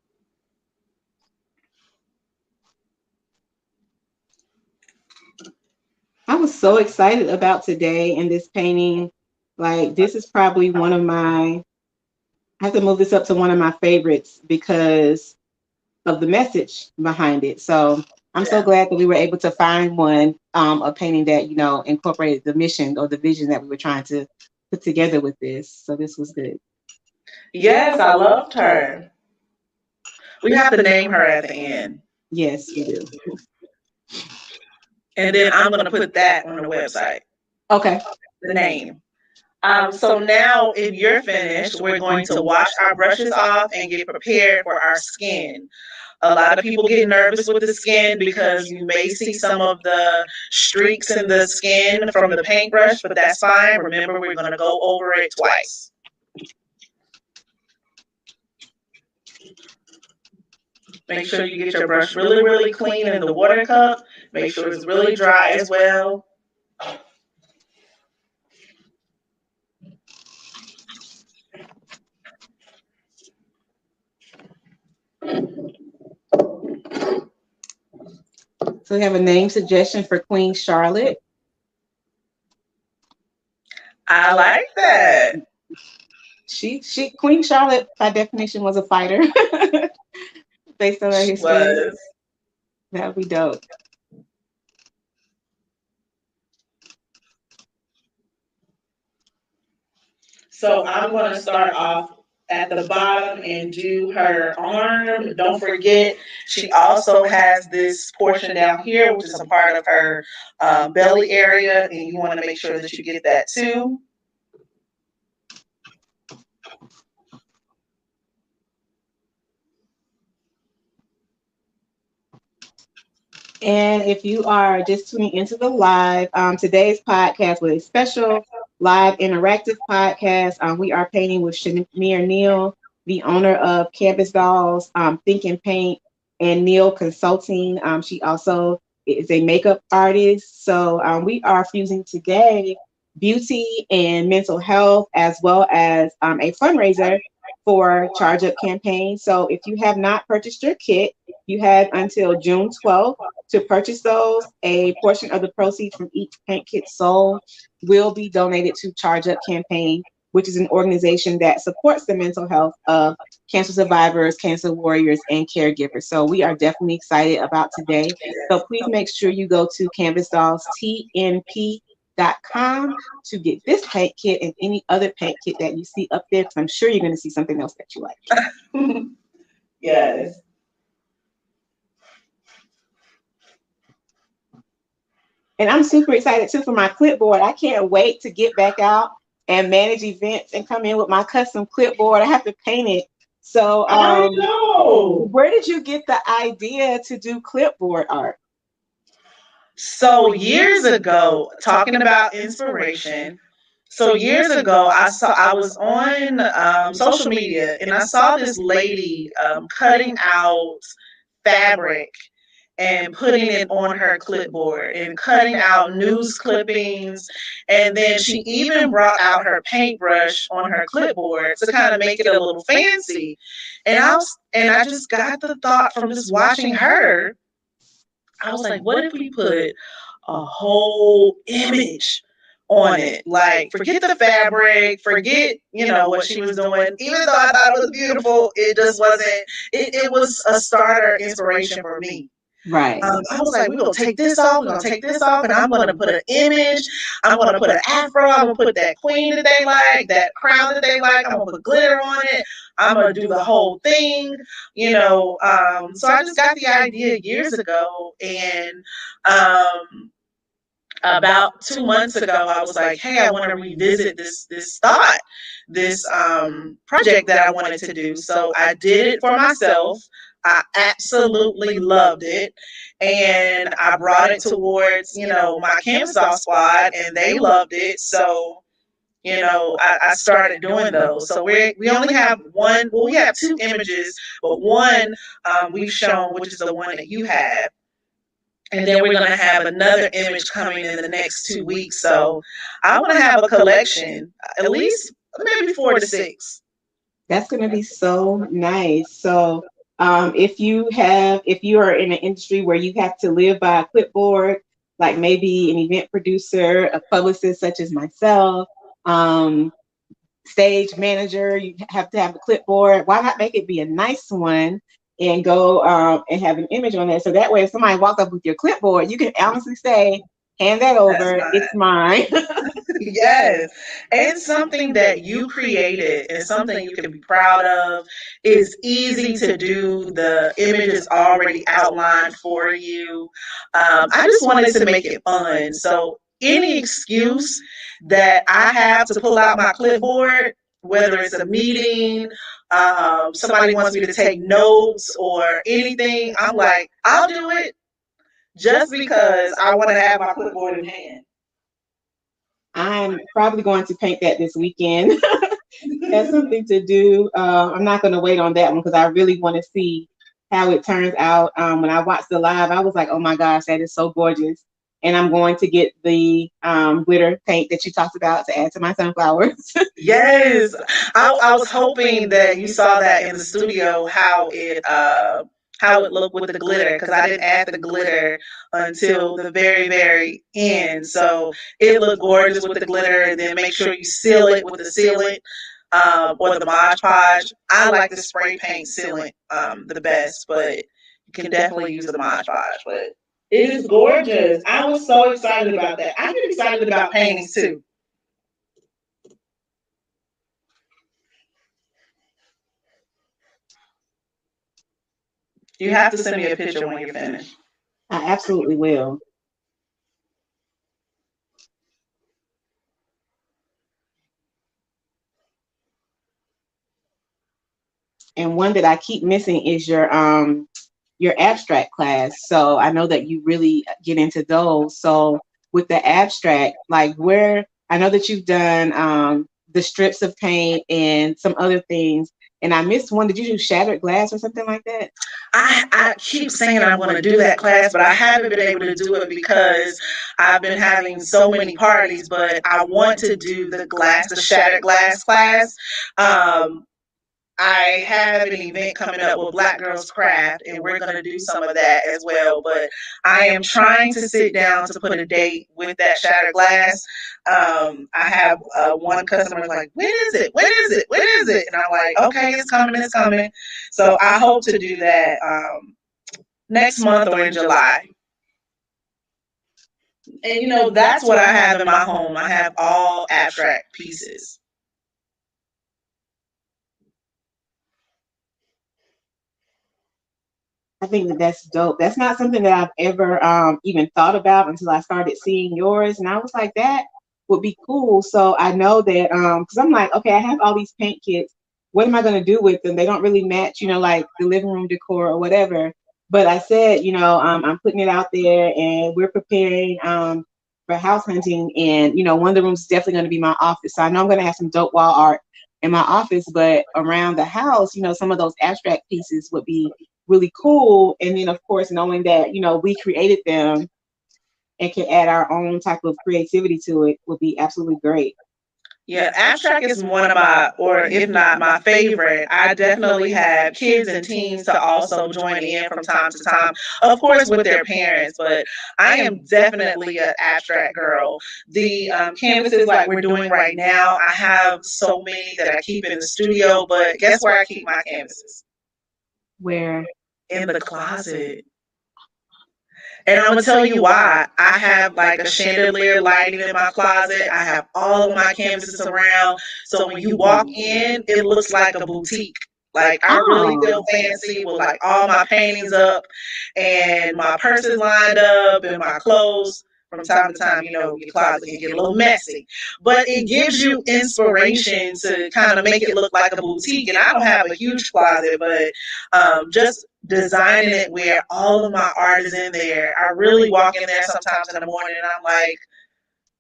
I was so excited about today and this painting. Like, this is probably I have to move this up to one of my favorites because of the message behind it. So I'm so glad that we were able to find one, a painting that, incorporated the mission or the vision that we were trying to put together with this. So this was good. Yes, I loved her. We have to name her at the end. Yes, we do. And then I'm going to put that on the website. Okay. The name. So now, if you're finished, we're going to wash our brushes off and get prepared for our skin. A lot of people get nervous with the skin because you may see some of the streaks in the skin from the paintbrush, but that's fine. Remember, we're going to go over it twice. Make sure you get your brush really, really clean in the water cup. Make sure it's really dry as well. So we have a name suggestion for Queen Charlotte. I like that. Queen Charlotte, by definition, was a fighter. Based on her history. That would be dope. So I'm going to start off at the bottom and do her arm. Don't forget, she also has this portion down here, which is a part of her belly area, and you want to make sure that you get that too. And if you are just tuning into the live, today's podcast was a special live interactive podcast. We are painting with Chimere Neal, the owner of Canvas Dolls, Think and Paint, and Neal Consulting. She also is a makeup artist. So we are fusing today beauty and mental health, as well as a fundraiser for Charge Up campaign. So if you have not purchased your kit, you have until June 12th to purchase those. A portion of the proceeds from each paint kit sold will be donated to Charge Up Campaign, which is an organization that supports the mental health of cancer survivors, cancer warriors, and caregivers. So we are definitely excited about today. So please make sure you go to Canvas Dolls TNP.com to get this paint kit and any other paint kit that you see up there, because I'm sure you're going to see something else that you like. Yes. And I'm super excited too for my clipboard. I can't wait to get back out and manage events and come in with my custom clipboard. I have to paint it. So, I know. where did you get the idea to do clipboard art? So years ago, talking about inspiration. So years ago, I was on social media and I saw this lady cutting out fabric and putting it on her clipboard and cutting out news clippings. And then she even brought out her paintbrush on her clipboard to kind of make it a little fancy. And I just got the thought from just watching her. I was like, what if we put a whole image on it? Like, forget the fabric, forget, what she was doing. Even though I thought it was beautiful, it just wasn't, it was a starter inspiration for me. Right. I was like, we're going to take this off, we're going to take this off, and I'm going to put an image. I'm going to put an afro. I'm going to put that queen that they like, that crown that they like. I'm going to put glitter on it. I'm going to do the whole thing. So I just got the idea years ago. And about 2 months ago, I was like, hey, I want to revisit this thought, this project that I wanted to do. So I did it for myself. I absolutely loved it. And I brought it towards, my Canvas Doll squad, and they loved it. So, I started doing those. So we only have one, well, we have two images, but one we've shown, which is the one that you have. And then we're going to have another image coming in the next 2 weeks. So I want to have a collection, at least maybe 4 to 6. That's going to be so nice. So, if you are in an industry where you have to live by a clipboard, like maybe an event producer, a publicist such as myself, stage manager, you have to have a clipboard. Why not make it be a nice one and go and have an image on there? So that way, if somebody walks up with your clipboard, you can honestly say, hand that over, it's mine. Yes. And something that you created and something you can be proud of. Is easy to do. The image is already outlined for you. I just wanted to make it fun. So any excuse that I have to pull out my clipboard, whether it's a meeting, somebody wants me to take notes or anything, I'm like, I'll do it just because I want to have my clipboard in hand. I'm probably going to paint that this weekend. That's something to do. I'm not going to wait on that one because I really want to see how it turns out. When I watched the live, I was like, oh my gosh, that is so gorgeous. And I'm going to get the glitter paint that you talked about to add to my sunflowers. Yes. I was hoping that you saw that in the studio, how it looked with the glitter, because I didn't add the glitter until the very, very end. So it looked gorgeous with the glitter, and then make sure you seal it with the sealant or the Mod Podge. I like the spray paint sealant the best, but you can definitely use the Mod Podge. But it is gorgeous. I was so excited about that. I get excited about paintings too. You have to send me a picture when you're finished. I absolutely will. And one that I keep missing is your abstract class. So I know that you really get into those. So with the abstract, like where I know that you've done the strips of paint and some other things. And I missed one. Did you do shattered glass or something like that? I keep saying I'm going to do that class, but I haven't been able to do it because I've been having so many parties. But I want to do the shattered glass class. Um, I have an event coming up with Black Girls Craft, and we're going to do some of that as well. But I am trying to sit down to put a date with that shattered glass. I have one customer like, when is it? When is it? When is it? And I'm like, okay, it's coming, it's coming. So I hope to do that next month or in July. And that's what I have in my home. I have all abstract pieces. I think that that's dope. That's not something that I've ever even thought about until I started seeing yours, and I was like, that would be cool. So I know that because I'm like, okay, I have all these paint kits. What am I going to do with them? They don't really match, like the living room decor or whatever. But I said, I'm putting it out there, and we're preparing for house hunting, and one of the rooms is definitely going to be my office. So I know I'm going to have some dope wall art in my office, but around the house, some of those abstract pieces would be really cool. And then of course knowing that we created them and can add our own type of creativity to it would be absolutely great. Yeah, abstract is one of my, or if not my favorite. I definitely have kids and teens to also join in from time to time, of course, with their parents, but I am definitely an abstract girl. The canvases like we're doing right now, I have so many that I keep in the studio, but guess where I keep my canvases? Where? In the closet. And I'm gonna tell you why. I have like a chandelier lighting in my closet. I have all of my canvases around. So when you walk in, it looks like a boutique. Like I really Oh, feel fancy with like all my paintings up and my purses lined up and my clothes. From time to time, your closet can get a little messy, but it gives you inspiration to kind of make it look like a boutique. And I don't have a huge closet, but just designing it where all of my art is in there. I really walk in there sometimes in the morning and I'm like,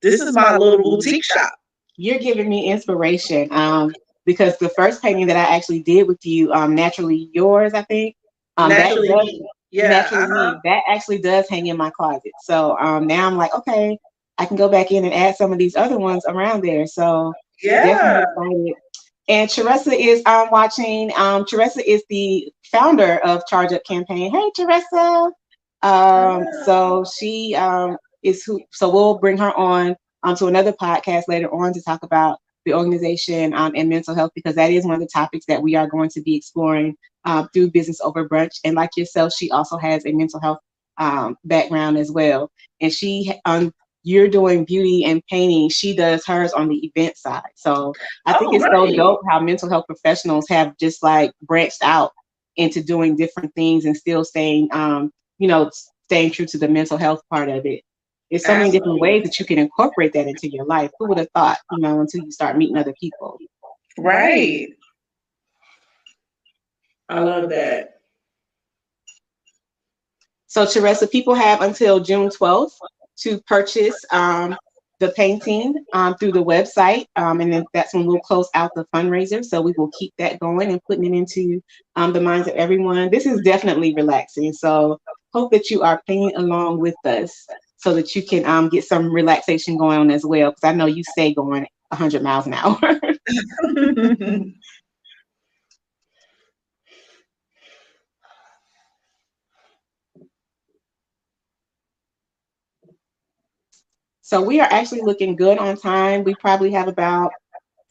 this is my little boutique shop. you're giving me inspiration. Because the first painting that I actually did with you, Naturally Yours, I think, that Naturally does me. Yeah. Naturally Me, that actually does hang in my closet. So now I'm like, okay, I can go back in and add some of these other ones around there. So definitely Yeah. excited. And Teresa is watching. Teresa is the founder of Charge Up Campaign. Hey, Teresa. So she is who. So we'll bring her on to another podcast later on to talk about the organization and mental health, because that is one of the topics that we are going to be exploring through Business Over Brunch. And like yourself, she also has a mental health background as well. And you're doing beauty and painting. She does hers on the event side. So I think Oh, it's so right. dope how mental health professionals have just like branched out into doing different things and still staying true to the mental health part of it. There's so many different Absolutely. ways that you can incorporate that into your life. Who would have thought, until you start meeting other people. Right. I love that. So, Teresa, people have until June 12th to purchase the painting through the website. And then that's when we'll close out the fundraiser. So, we will keep that going and putting it into the minds of everyone. This is definitely relaxing. So, hope that you are painting along with us so that you can get some relaxation going on as well. Because I know you stay going 100 miles an hour. So we are actually looking good on time. We probably have about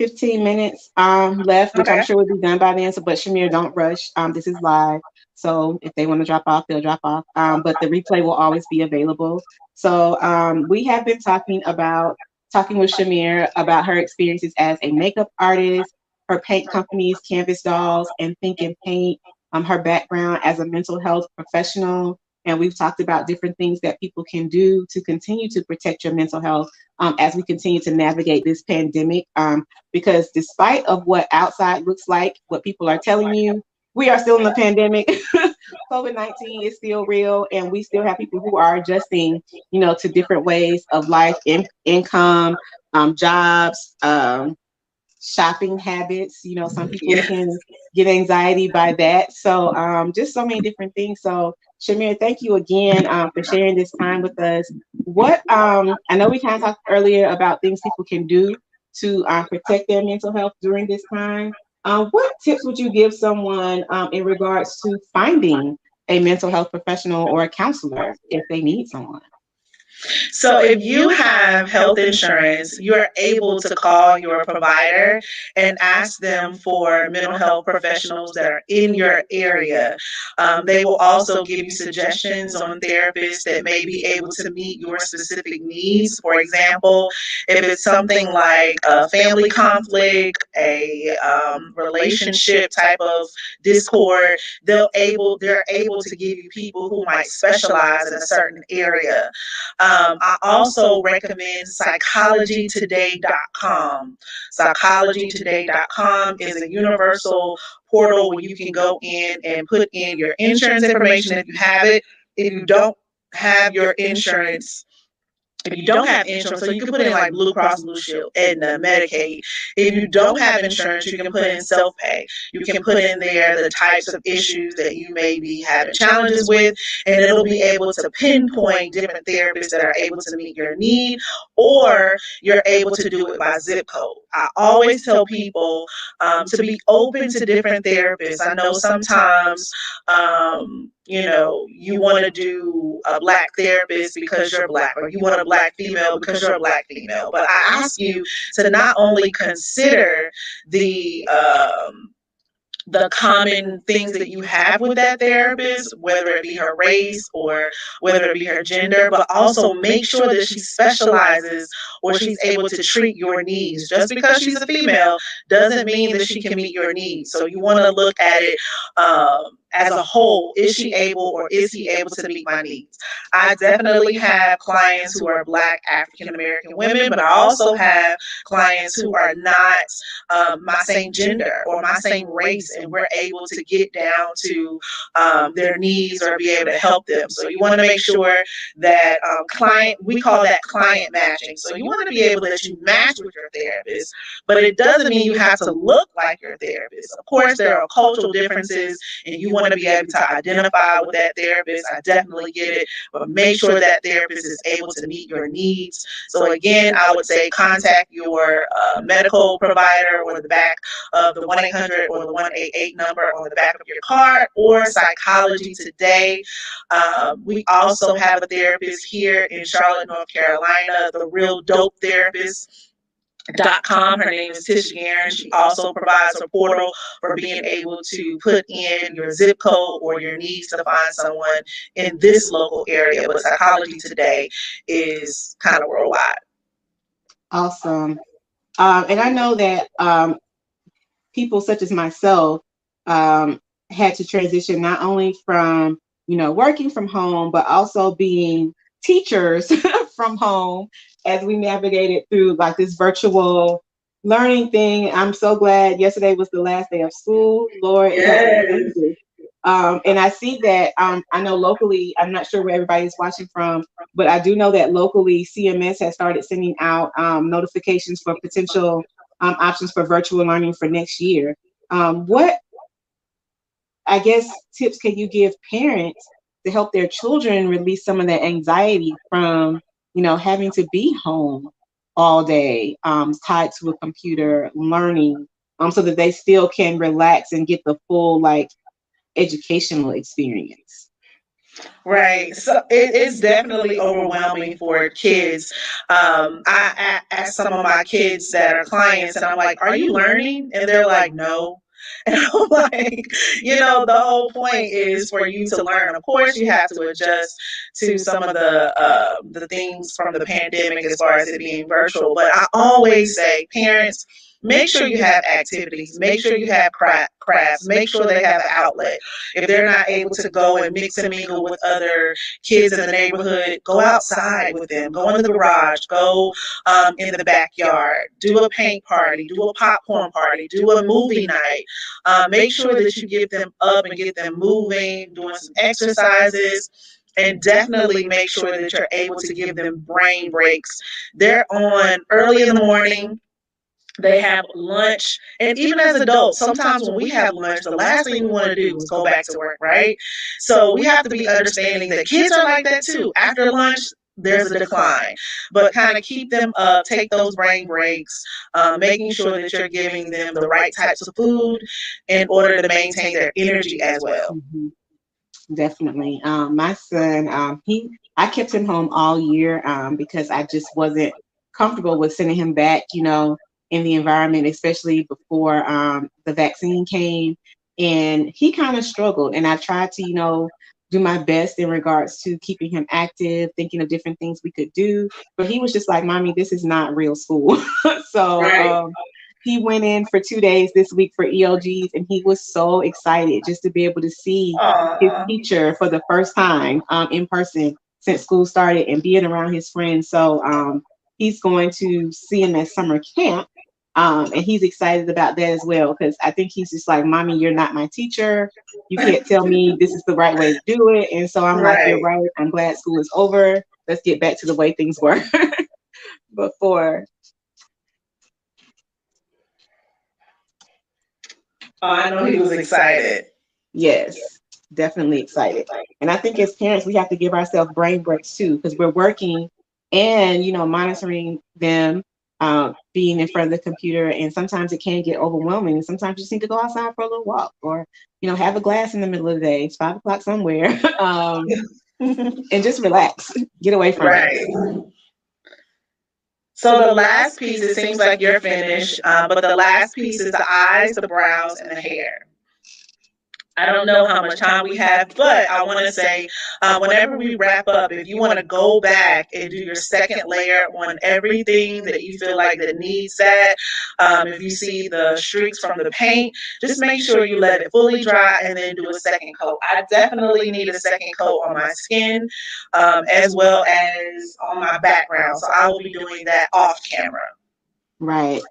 15 minutes left, which I'm Okay. sure will be done by then. So, but Chimere, don't rush. This is live. So if they want to drop off, they'll drop off. But the replay will always be available. So we have been talking with Chimere about her experiences as a makeup artist, her paint companies, Canvas Dolls, and Think and Paint. her background as a mental health professional. And we've talked about different things that people can do to continue to protect your mental health as we continue to navigate this pandemic. Because despite of what outside looks like, what people are telling you, we are still in the pandemic. COVID-19 is still real, and we still have people who are adjusting, to different ways of life, income, jobs, shopping habits. Some people Yeah. can get anxiety by that. So just so many different things. So Chimere, thank you again for sharing this time with us. What I know we kind of talked earlier about things people can do to protect their mental health during this time. What tips would you give someone in regards to finding a mental health professional or a counselor if they need someone? So if you have health insurance, you're able to call your provider and ask them for mental health professionals that are in your area. They will also give you suggestions on therapists that may be able to meet your specific needs. For example, if it's something like a family conflict, a relationship type of discord, they're able to give you people who might specialize in a certain area. I also recommend psychologytoday.com. Psychologytoday.com is a universal portal where you can go in and put in your insurance information if you have it. If you don't have your insurance, if you don't have insurance, so you can put in like Blue Cross Blue Shield, Aetna, Medicaid. If you don't have insurance, you can put in self pay. You can put in there the types of issues that you may be having challenges with, and it'll be able to pinpoint different therapists that are able to meet your need, or you're able to do it by zip code. I always tell people to be open to different therapists. I know sometimes you want to do a black therapist because you're black, or you want a black female because you're a black female. But I ask you to not only consider the common things that you have with that therapist, whether it be her race or whether it be her gender, but also make sure that she specializes or she's able to treat your needs. Just because she's a female doesn't mean that she can meet your needs. So you want to look at it as a whole. Is she able or is he able to meet my needs? I definitely have clients who are Black African American women, but I also have clients who are not my same gender or my same race, and we're able to get down to their needs or be able to help them. So you want to make sure that we call that client matching. So you want to be able that you match with your therapist, but it doesn't mean you have to look like your therapist. Of course, there are cultural differences, and you want to be able to identify with that therapist. I definitely get it, but make sure that therapist is able to meet your needs. So again, I would say contact your medical provider or the back of the 1-800 or the 188 number on the back of your card, or Psychology Today. We also have a therapist here in Charlotte, North Carolina, the Real Dope Therapist.com. Her name is Tish Guerin. She also provides a portal for being able to put in your zip code or your needs to find someone in this local area. But Psychology Today is kind of worldwide. Awesome. And I know that people such as myself had to transition not only from, working from home, but also being teachers from home as we navigated through like this virtual learning thing. I'm so glad yesterday was the last day of school. Lord, help me through this. And I see that I know locally, I'm not sure where everybody is watching from, but I do know that locally CMS has started sending out notifications for potential options for virtual learning for next year. What, I guess, tips can you give parents to help their children release some of that anxiety from, having to be home all day, tied to a computer, learning, so that they still can relax and get the full like educational experience? Right. So it's definitely overwhelming for kids. I ask some of my kids that are clients, and I'm like, "Are you learning?" And they're like, "No." And I'm like, the whole point is for you to learn. Of course, you have to adjust to some of the things from the pandemic as far as it being virtual. But I always say, parents, make sure you have activities, make sure you have crafts, make sure they have an outlet. If they're not able to go and mix and mingle with other kids in the neighborhood, go outside with them, go in the garage, go in the backyard, do a paint party, do a popcorn party, do a movie night. Make sure that you get them up and get them moving, doing some exercises, and definitely make sure that you're able to give them brain breaks. They're on early in the morning. They have lunch. And even as adults, sometimes when we have lunch, the last thing we want to do is go back to work, right? So we have to be understanding that kids are like that too. After lunch, there's a decline, but kind of keep them up, take those brain breaks, making sure that you're giving them the right types of food in order to maintain their energy as well. Mm-hmm. Definitely. My son, I kept him home all year because I just wasn't comfortable with sending him back, in the environment, especially before the vaccine came. And he kind of struggled. And I tried to, do my best in regards to keeping him active, thinking of different things we could do. But he was just like, Mommy, this is not real school. So Right. He went in for 2 days this week for EOGs, and he was so excited just to be able to see his teacher for the first time in person since school started and being around his friends. So he's going to see him at summer camp. And he's excited about that as well, because I think he's just like, Mommy, you're not my teacher. You can't tell me this is the right way to do it. And so I'm like, you're right. I'm glad school is over. Let's get back to the way things were before. I know he was excited. Yes, definitely excited. And I think as parents, we have to give ourselves brain breaks too, because we're working and, monitoring them being in front of the computer. And sometimes it can get overwhelming. And sometimes you just need to go outside for a little walk or, have a glass in the middle of the day. It's 5 o'clock somewhere and just relax, get away from it. So the last piece, it seems like you're finished, but the last piece is the eyes, the brows, and the hair. I don't know how much time we have, but I want to say whenever we wrap up, if you want to go back and do your second layer on everything that you feel like that needs that, if you see the streaks from the paint, just make sure you let it fully dry and then do a second coat. I definitely need a second coat on my skin as well as on my background. So I will be doing that off camera. Right.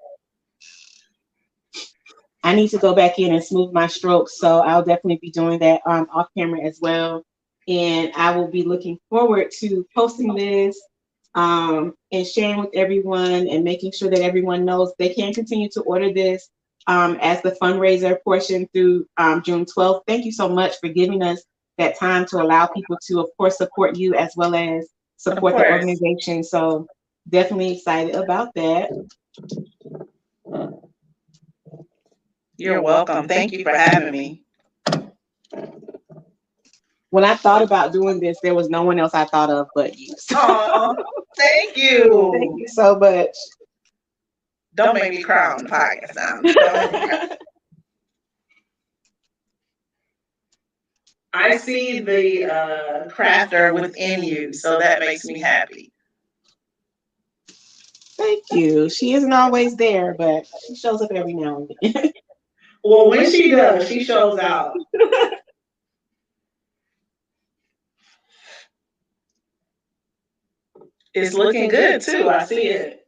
I need to go back in and smooth my strokes, so I'll definitely be doing that off camera as well. And I will be looking forward to posting this and sharing with everyone and making sure that everyone knows they can continue to order this as the fundraiser portion through June 12th. Thank you so much for giving us that time to allow people to, of course, support you as well as support the organization. So definitely excited about that. You're welcome. Thank you for having me. When I thought about doing this, there was no one else I thought of but you. So, thank you. Thank you so much. Don't make me cry on the podcast now. I see the crafter within you, so that makes me happy. Thank you. She isn't always there, but she shows up every now and then. Well, when she does, she shows out. It's looking good too. I see it.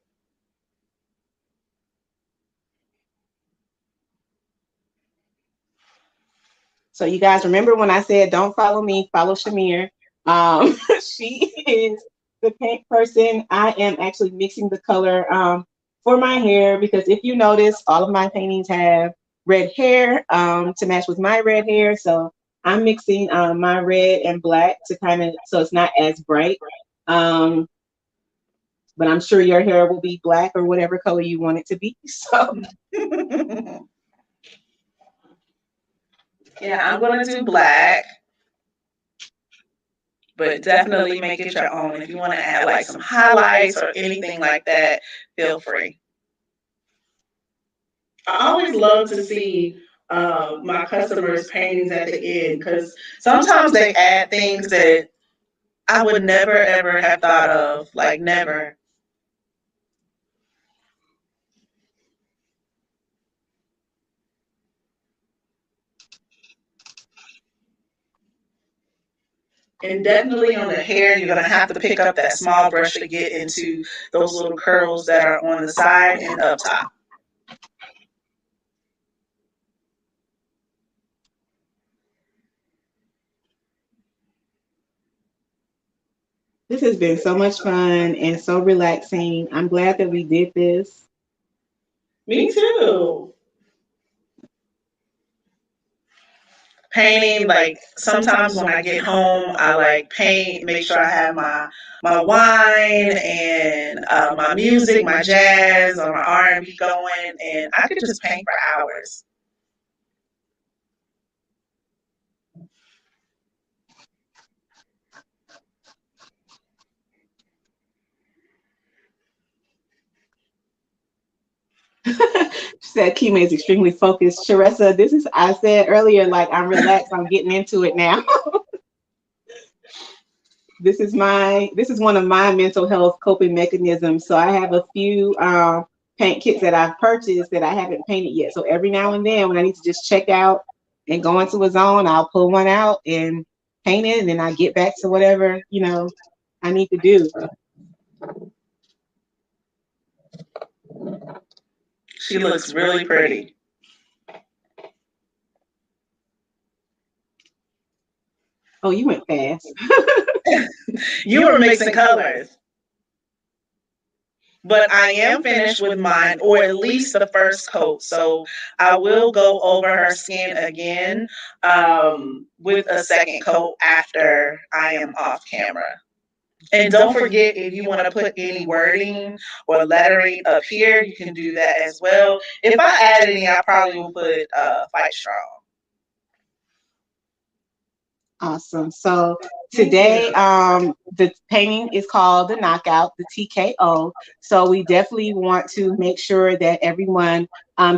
So you guys remember when I said don't follow me, follow Chimere. She is the paint person. I am actually mixing the color for my hair because if you notice, all of my paintings have red hair to match with my red hair. So I'm mixing my red and black to kind of, so it's not as bright. But I'm sure your hair will be black or whatever color you want it to be. So yeah, I'm going to do black, but definitely make it your own. If you want to add like some highlights or anything like that, feel free. I always love to see my customers' paintings at the end because sometimes they add things that I would never ever have thought of, like never. And definitely on the hair, you're going to have to pick up that small brush to get into those little curls that are on the side and up top. This has been so much fun and so relaxing. I'm glad that we did this. Me too. Painting, like sometimes when I get home, I like paint, make sure I have my wine and my music, my jazz or my R&B going, and I could just paint for hours. She said Kima is extremely focused. Sharessa, this is I said earlier, like I'm relaxed, I'm getting into it now. This is one of my mental health coping mechanisms. So I have a few paint kits that I've purchased that I haven't painted yet. So every now and then when I need to just check out and go into a zone, I'll pull one out and paint it, and then I get back to whatever, I need to do. She looks really pretty. Oh, you went fast. You were mixing colors. But I am finished with mine, or at least the first coat. So I will go over her skin again with a second coat after I am off camera. And don't forget, if you want to put any wording or lettering up here, you can do that as well. If I add any, I probably will put Fight Strong. Awesome. So today, the painting is called the Knockout, the TKO. So we definitely want to make sure that everyone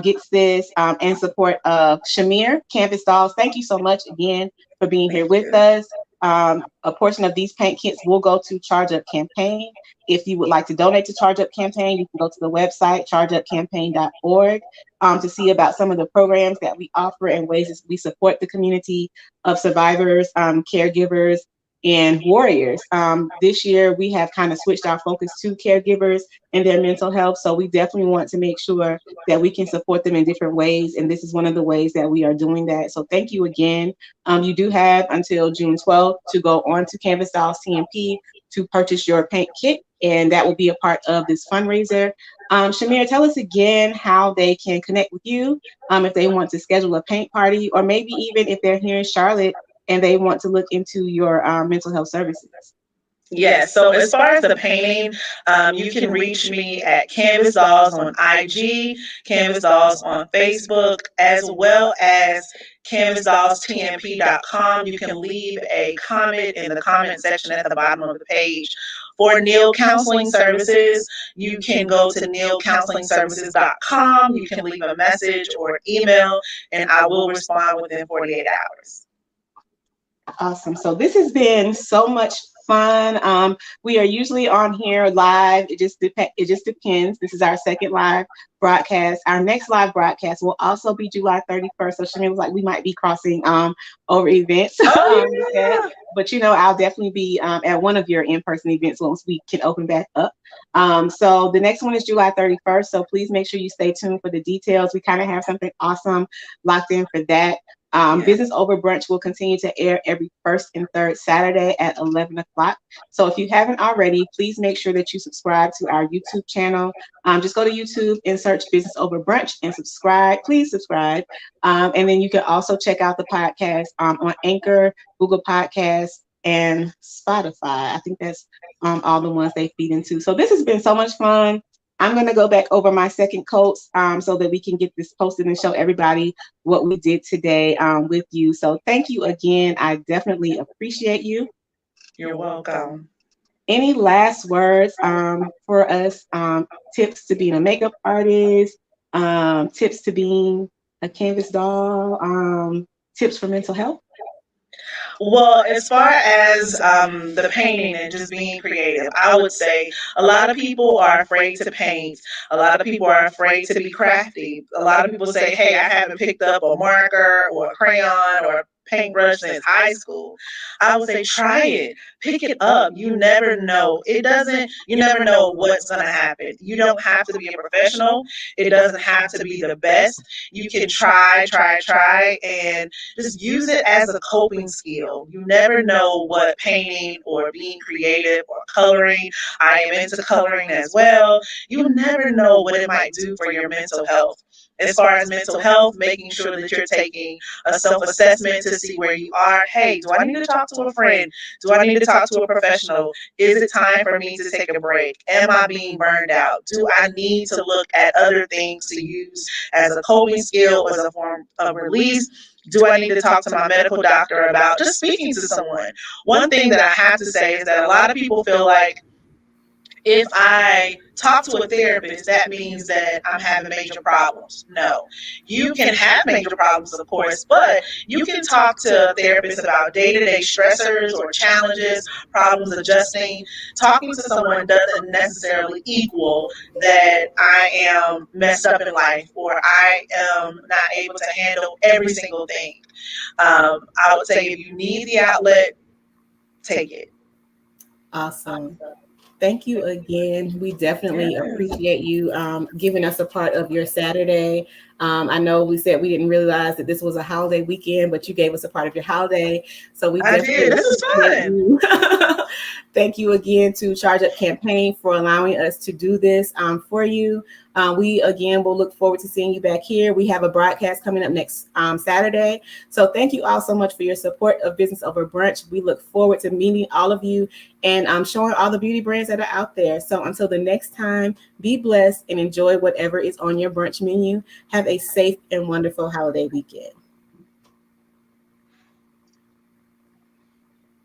gets this in support of Chimere Canvas Dolls. Thank you so much again for being here with us. A portion of these paint kits will go to Charge Up Campaign. If you would like to donate to Charge Up Campaign, you can go to the website chargeupcampaign.org to see about some of the programs that we offer and ways that we support the community of survivors, caregivers, and warriors. This year, we have kind of switched our focus to caregivers and their mental health. So we definitely want to make sure that we can support them in different ways. And this is one of the ways that we are doing that. So thank you again. You do have until June 12th to go on to Canvas Dolls TNP to purchase your paint kit. And that will be a part of this fundraiser. Chimere, tell us again how they can connect with you if they want to schedule a paint party, or maybe even if they're here in Charlotte and they want to look into your mental health services. Yes. So as far as the painting, you can reach me at Canvas Dolls on IG, Canvas Dolls on Facebook, as well as canvasdollstnp.com. You can leave a comment in the comment section at the bottom of the page. For Neal Counseling Services, you can go to nealcounselingservices.com. You can leave a message or email, and I will respond within 48 hours. Awesome. So this has been so much fun. We are usually on here live. It just depends. This is our second live broadcast. Our next live broadcast will also be July 31st. So Shimmy was like, we might be crossing over events. Yeah. But I'll definitely be at one of your in-person events once we can open back up. So the next one is July 31st. So please make sure you stay tuned for the details. We kind of have something awesome locked in for that. Business Over Brunch will continue to air every first and third Saturday at 11 o'clock. So if you haven't already, please make sure that you subscribe to our YouTube channel. Just go to YouTube and search Business Over Brunch and subscribe. Please subscribe. And then you can also check out the podcast on Anchor, Google Podcasts, and Spotify. I think that's all the ones they feed into. So this has been so much fun. I'm going to go back over my second coats so that we can get this posted and show everybody what we did today with you. So thank you again. I definitely appreciate you. You're welcome. Any last words for us? Tips to being a makeup artist, tips to being a canvas doll, tips for mental health? Well, as far as the painting and just being creative, I would say a lot of people are afraid to paint. A lot of people are afraid to be crafty. A lot of people say, hey, I haven't picked up a marker or a crayon or paintbrush since high school. I would say try it, pick it up. You never know. You never know what's going to happen. You don't have to be a professional. It doesn't have to be the best. You can try, and just use it as a coping skill. You never know what painting or being creative or coloring. I am into coloring as well. You never know what it might do for your mental health. As far as mental health, making sure that you're taking a self assessment to see where you are. Hey, do I need to talk to a friend? Do I need to talk to a professional? Is it time for me to take a break? Am I being burned out? Do I need to look at other things to use as a coping skill, as a form of release? Do I need to talk to my medical doctor about just speaking to someone? One thing that I have to say is that a lot of people feel like if I talk to a therapist, that means that I'm having major problems. No, you can have major problems, of course, but you can talk to a therapist about day to day stressors or challenges, problems adjusting. Talking to someone doesn't necessarily equal that I am messed up in life or I am not able to handle every single thing. I would say if you need the outlet, take it. Awesome. Thank you again. We definitely Yes, appreciate you giving us a part of your Saturday. I know we said we didn't realize that this was a holiday weekend, but you gave us a part of your holiday. So we I did. definitely This is appreciate fun. you. Thank you again to Charge Up Campaign for allowing us to do this for you. We again will look forward to seeing you back here. We have a broadcast coming up next Saturday. So thank you all so much for your support of Business Over Brunch. We look forward to meeting all of you and showing all the beauty brands that are out there. So until the next time, be blessed and enjoy whatever is on your brunch menu. Have a safe and wonderful holiday weekend.